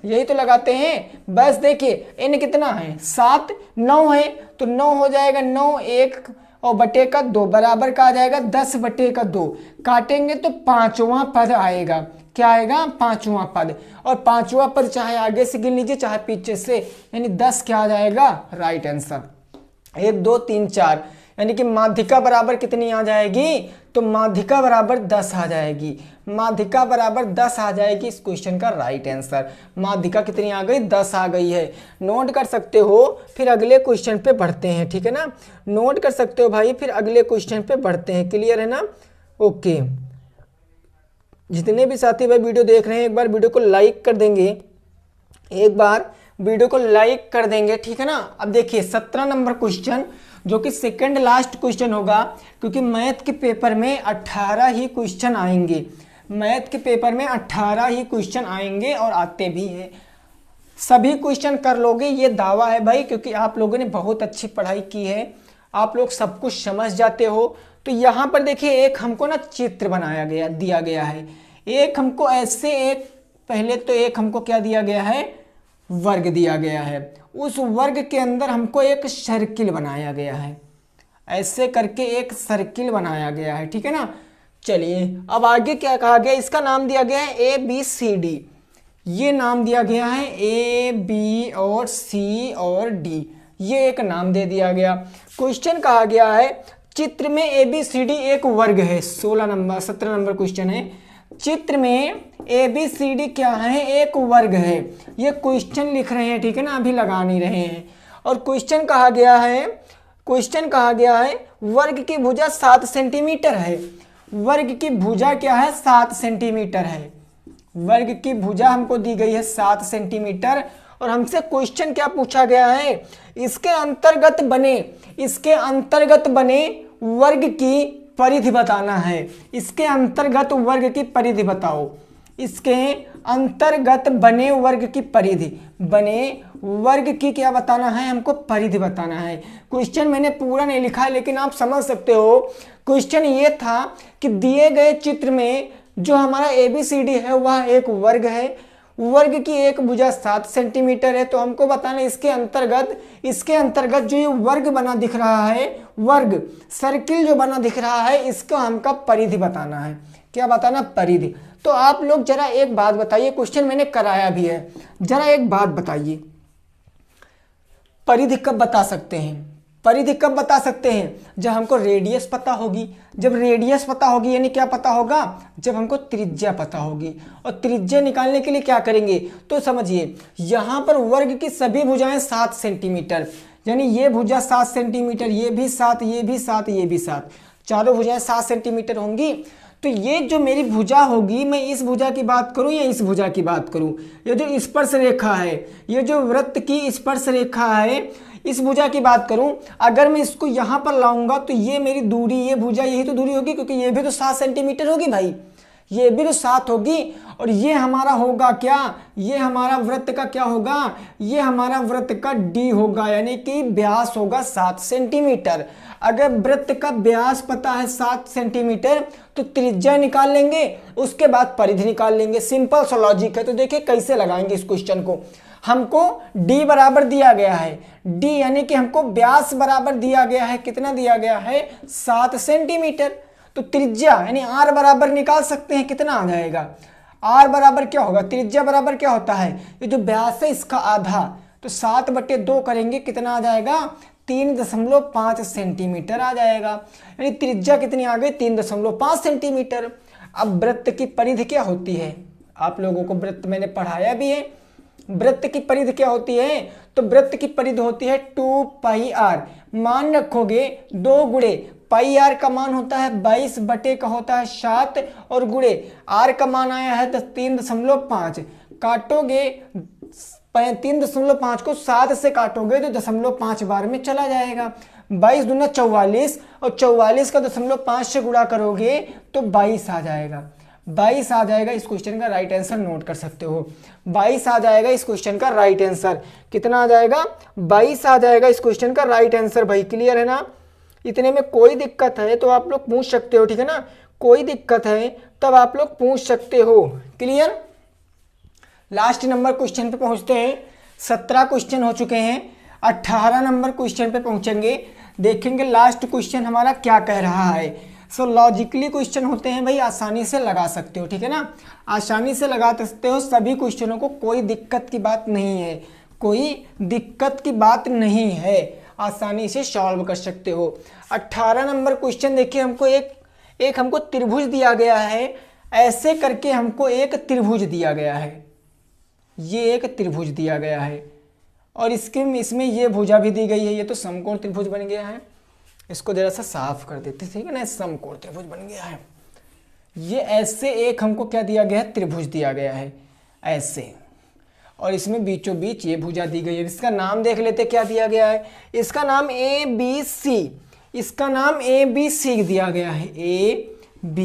यही तो लगाते हैं। बस देखिए n कितना है 7, 9 है, तो 9 हो जाएगा 9 1 और बटे का 2 बराबर का आ जाएगा 10/2, काटेंगे तो 5वां पद आएगा। क्या आएगा, 5वां पद। और 5वां पद चाहे आगे से गिन लीजिए चाहे पीछे से, यानी 10 क्या आ जाएगा, राइट आंसर। 1 2 3 4, यानी कि माध्यिका बराबर कितनी आ जाएगी, तो माध्यिका बराबर 10 आ जाएगी, माध्यिका बराबर 10 आ जाएगी इस क्वेश्चन का राइट आंसर। माध्यिका कितनी आ गई, 10 आ गई है। नोट कर सकते हो, फिर अगले क्वेश्चन पे बढ़ते हैं, ठीक है ना। नोट कर सकते हो भाई, फिर अगले क्वेश्चन पे बढ़ते हैं, क्लियर है ना। ओके, जितने भी साथी भाई वीडियो देख रहे हैं एक बार वीडियो को लाइक कर देंगे, एक बार वीडियो को लाइक कर देंगे, ठीक है ना। अब देखिए 17 नंबर क्वेश्चन, जो कि सेकंड लास्ट क्वेश्चन होगा, क्योंकि मैथ के पेपर में 18 ही क्वेश्चन आएंगे, मैथ के पेपर में 18 ही क्वेश्चन आएंगे और आते भी हैं। सभी क्वेश्चन कर लोगे ये दावा है भाई, क्योंकि आप लोगों ने बहुत अच्छी पढ़ाई की है, आप लोग सब कुछ समझ जाते हो। तो यहाँ पर देखिए एक हमको ना चित्र बनाया गया दिया गया है, एक हमको ऐसे एक, पहले तो एक हमको क्या दिया गया है, वर्ग दिया गया है, उस वर्ग के अंदर हमको एक सर्किल बनाया गया है, ऐसे करके एक सर्किल बनाया गया है, ठीक है ना। चलिए अब आगे क्या कहा गया, इसका नाम दिया गया है ABCD, ये नाम दिया गया है A, B और C और D, ये एक नाम दे दिया गया। क्वेश्चन कहा गया है चित्र में ABCD एक वर्ग है, 17 नंबर क्वेश्चन है। चित्र में ABCD क्या है, एक वर्ग है, ये क्वेश्चन लिख रहे हैं, ठीक है ना, अभी लगा नहीं रहे हैं। और क्वेश्चन कहा गया है, क्वेश्चन कहा गया है वर्ग की भुजा 7 सेंटीमीटर है, वर्ग की भुजा क्या है, 7 सेंटीमीटर है, वर्ग की भुजा हमको दी गई है 7 सेंटीमीटर। और हमसे क्वेश्चन क्या पूछा गया है, इसके अंतर्गत बने, इसके अंतर्गत बने वर्ग की परिधि बताना है, इसके अंतर्गत वर्ग की परिधि बताओ, इसके अंतर्गत बने वर्ग की परिधि, बने वर्ग की क्या बताना है, हमको परिधि बताना है। क्वेश्चन मैंने पूरा नहीं लिखा है, लेकिन आप समझ सकते हो। क्वेश्चन ये था कि दिए गए चित्र में जो हमारा ABCD है वह एक वर्ग है, वर्ग की एक भुजा 7 सेंटीमीटर है, तो हमको बताना इसके अंतर्गत जो ये वर्ग बना दिख रहा है, वर्ग सर्किल जो बना दिख रहा है, इसका हमका परिधि बताना है। क्या बताना, परिधि। तो आप लोग जरा एक बात बताइए, क्वेश्चन मैंने कराया भी है, जरा एक बात बताइए, परिधि कब बता सकते हैं, परिधि कब बता सकते हैं, जब हमको रेडियस पता होगी, जब रेडियस पता होगी यानी क्या पता होगा, जब हमको त्रिज्या पता होगी। और त्रिज्या निकालने के लिए क्या करेंगे, तो समझिए यहाँ पर वर्ग की सभी भुजाएं 7 सेंटीमीटर, यानी ये भुजा 7 सेंटीमीटर, ये भी 7, ये भी 7, ये भी 7, चारों भुजाएं 7 सेंटीमीटर होंगी। तो ये जो मेरी भुजा होगी, मैं इस भुजा की बात करूं या इस भुजा की बात करूं, ये जो स्पर्श रेखा है, ये जो वृत्त की स्पर्श रेखा है, इस भुजा की बात करूं, अगर मैं इसको यहां पर लाऊंगा तो ये मेरी दूरी, ये भुजा यही तो दूरी होगी, क्योंकि ये भी तो 7 सेंटीमीटर होगी भाई, ये भी तो 7 होगी। और ये हमारा होगा क्या, ये हमारा वृत्त का क्या होगा, ये हमारा वृत्त का D होगा, यानी कि व्यास होगा 7 सेंटीमीटर। अगर वृत्त का व्यास पता है 7 सेंटीमीटर तो त्रिज्या निकाल लेंगे, उसके बाद परिधि निकाल लेंगे, सिंपल सा लॉजिक है। तो देखिए कैसे लगाएंगे इस क्वेश्चन को। हमको D बराबर दिया गया है, D यानी कि हमको व्यास बराबर दिया गया है, कितना दिया गया है, 7 सेंटीमीटर। तो त्रिज्या यानी R बराबर निकाल सकते हैं, कितना आ जाएगा, R बराबर क्या होगा, त्रिज्या बराबर क्या होता है, ये जो व्यास है इसका आधा, तो 7/2 करेंगे, कितना आ जाएगा, 3.5 सेंटीमीटर आ जाएगा। यानी त्रिज्या कितनी आ गई, 3.5 सेंटीमीटर। अब वृत्त की परिधि क्या होती है, आप लोगों को वृत्त मैंने पढ़ाया भी है, वृत्त की परिधि क्या होती है, तो वृत्त की परिधि होती है 2πr, मान रखोगे 2 गुणे पाई आर का मान होता है 22 बटे का होता है 7 और गुणे आर का मान आया है 3.5। काटोगे 3.5 को 7 से काटोगे तो 0.5 बार में चला जाएगा। 22 दूना 44 और 44 का 0.5 से गुणा करोगे तो 22 आ जाएगा। 22 आ जाएगा। इस क्वेश्चन का राइट आंसर नोट कर सकते हो। 22 आ जाएगा इस क्वेश्चन का राइट आंसर। कितना आ जाएगा? 22 आ जाएगा इस क्वेश्चन का राइट आंसर। भाई क्लियर है ना? इतने में कोई दिक्कत है तो आप लोग पूछ सकते हो, ठीक है ना? कोई दिक्कत है तब आप लोग पूछ सकते हो। क्लियर? लास्ट नंबर क्वेश्चन पे पहुंचते हैं। 17 क्वेश्चन हो चुके हैं, 18 नंबर क्वेश्चन पे पहुंचेंगे। देखेंगे लास्ट क्वेश्चन हमारा क्या कह रहा है। सो लॉजिकली क्वेश्चन होते हैं भाई, आसानी से लगा सकते हो, ठीक है ना? आसानी से लगा सकते हो सभी क्वेश्चनों को, कोई दिक्कत की बात नहीं है, कोई दिक्कत की बात नहीं है, आसानी से सॉल्व कर सकते हो। 18 नंबर क्वेश्चन देखिए, हमको एक हमको त्रिभुज दिया गया है, ऐसे करके हमको एक त्रिभुज दिया गया है, ये एक त्रिभुज दिया गया है और इसमें ये भुजा भी दी गई है। ये तो समकोण त्रिभुज बन गया है। इसको जरा सा साफ कर देते, ठीक है ना? समकोण त्रिभुज बन गया है। ये ऐसे एक हमको क्या दिया गया है? त्रिभुज दिया गया है ऐसे, और इसमें बीचों बीच ये भुजा दी गई है। इसका नाम देख लेते क्या दिया गया है। इसका नाम ABC, इसका नाम ABC दिया गया है, A, B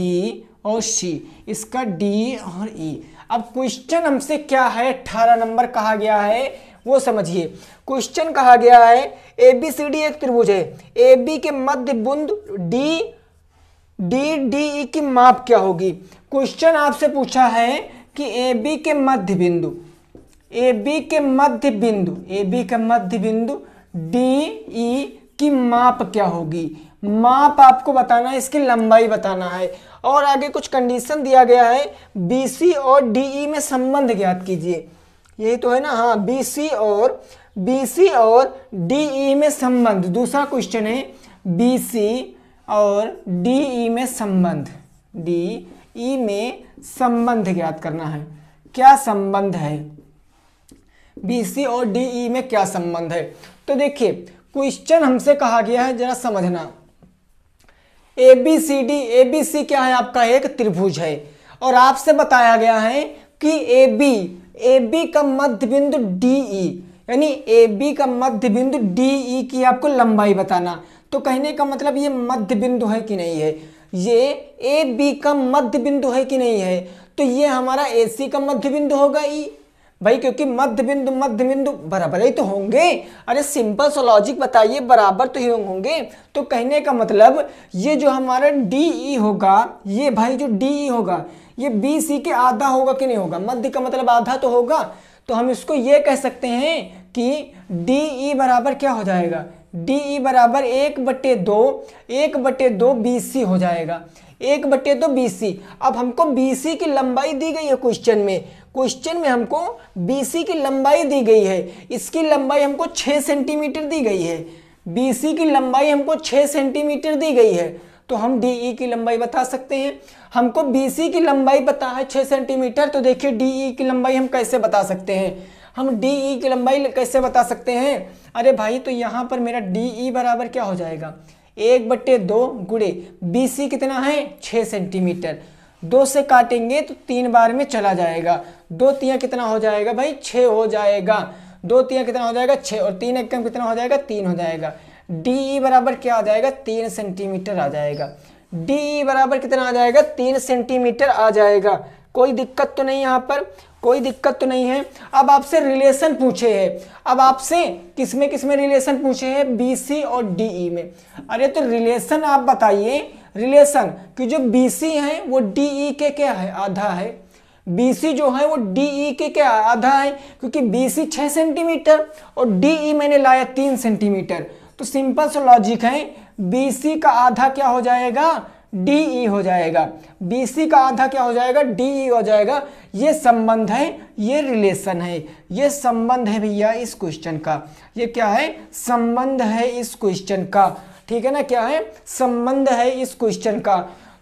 और C, इसका D और E। अब क्वेश्चन हमसे क्या है, 18 नंबर कहा गया है वो समझिए। क्वेश्चन कहा गया है ABCD एक त्रिभुज है, AB के मध्य बिंदु DE की माप क्या होगी। क्वेश्चन आपसे पूछा है कि AB के मध्य बिंदु DE की माप क्या होगी। माप आपको बताना है, इसकी लंबाई बताना है, और आगे कुछ कंडीशन दिया गया है। BC और DE में संबंध ज्ञात कीजिए, यही तो है ना? हाँ, BC और DE में संबंध। दूसरा क्वेश्चन है BC और DE में संबंध, DE में संबंध ज्ञात करना है। क्या संबंध है BC और DE में, क्या संबंध है? तो देखिए क्वेश्चन हमसे कहा गया है, जरा समझना। ABC क्या है? आपका एक त्रिभुज है, और आपसे बताया गया है कि AB का मध्य बिंदु DE, यानी AB का मध्य बिंदु DE की आपको लंबाई बताना। तो कहने का मतलब ये मध्य बिंदु है कि नहीं है, ये AB का मध्य बिंदु है कि नहीं है, तो ये हमारा AC का मध्य बिंदु होगा E भाई, क्योंकि मध्य बिंदु बराबर ही तो होंगे। अरे सिंपल सा लॉजिक बताइए, बराबर तो ही होंगे। तो कहने का मतलब ये जो हमारा DE होगा, ये भाई जो DE होगा ये BC के आधा होगा कि नहीं होगा? मध्य का मतलब आधा तो होगा। तो हम इसको ये कह सकते हैं कि DE बराबर क्या हो जाएगा? DE बराबर 1/2 BC हो जाएगा, 1/2 BC। अब हमको BC की लंबाई दी गई है क्वेश्चन में हमको BC की लंबाई दी गई है। इसकी लंबाई हमको 6 सेंटीमीटर दी गई है, BC की लंबाई हमको 6 सेंटीमीटर दी गई है। तो हम DE की लंबाई बता सकते हैं। हमको BC की लंबाई पता है 6 सेंटीमीटर, तो देखिए DE की लंबाई हम कैसे बता सकते हैं? हम DE की लंबाई कैसे बता सकते हैं? अरे भाई, तो यहाँ पर मेरा DE बराबर क्या हो जाएगा? 1/2 गुणे BC कितना है? 6 सेंटीमीटर। 2 से काटेंगे तो 3 बार में चला जाएगा। 2 तियां कितना हो जाएगा भाई? 6 हो जाएगा। 2 तियां कितना हो जाएगा? 6, और 3 एकम कितना हो जाएगा? 3 हो जाएगा। DE बराबर क्या आ जाएगा? 3 सेंटीमीटर आ जाएगा। DE बराबर कितना आ जाएगा? 3 सेंटीमीटर आ जाएगा। कोई दिक्कत तो नहीं, यहाँ पर कोई दिक्कत तो नहीं है। अब आपसे रिलेशन पूछे हैं, अब आपसे किसमें रिलेशन पूछे हैं? BC और DE में। अरे तो रिलेशन आप बताइए, रिलेशन कि जो BC है वो DE के क्या है? आधा है। BC जो है वो DE के क्या आधा है, क्योंकि BC 6 सेंटीमीटर और DE मैंने लाया 3 सेंटीमीटर। तो सिंपल सा लॉजिक है, BC का आधा क्या हो जाएगा? DE हो जाएगा। BC का आधा क्या हो जाएगा? DE हो जाएगा। ये संबंध है, ये रिलेशन है, ये संबंध है भैया इस क्वेश्चन का। ये क्या है? संबंध है इस क्वेश्चन का, ठीक है ना? क्या है? संबंध है इस क्वेश्चन का।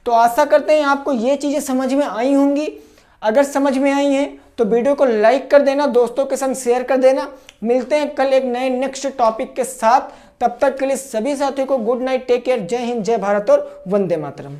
तो आशा करते हैं आपको ये चीजें समझ में आई होंगी। अगर समझ में आई हैं तो वीडियो को लाइक कर देना, दोस्तों के संग शेयर कर देना। मिलते हैं कल एक नए नेक्स्ट टॉपिक के साथ, तब तक के लिए सभी साथियों को गुड नाइट, टेक केयर, जय हिंद, जय भारत और वंदे मातरम।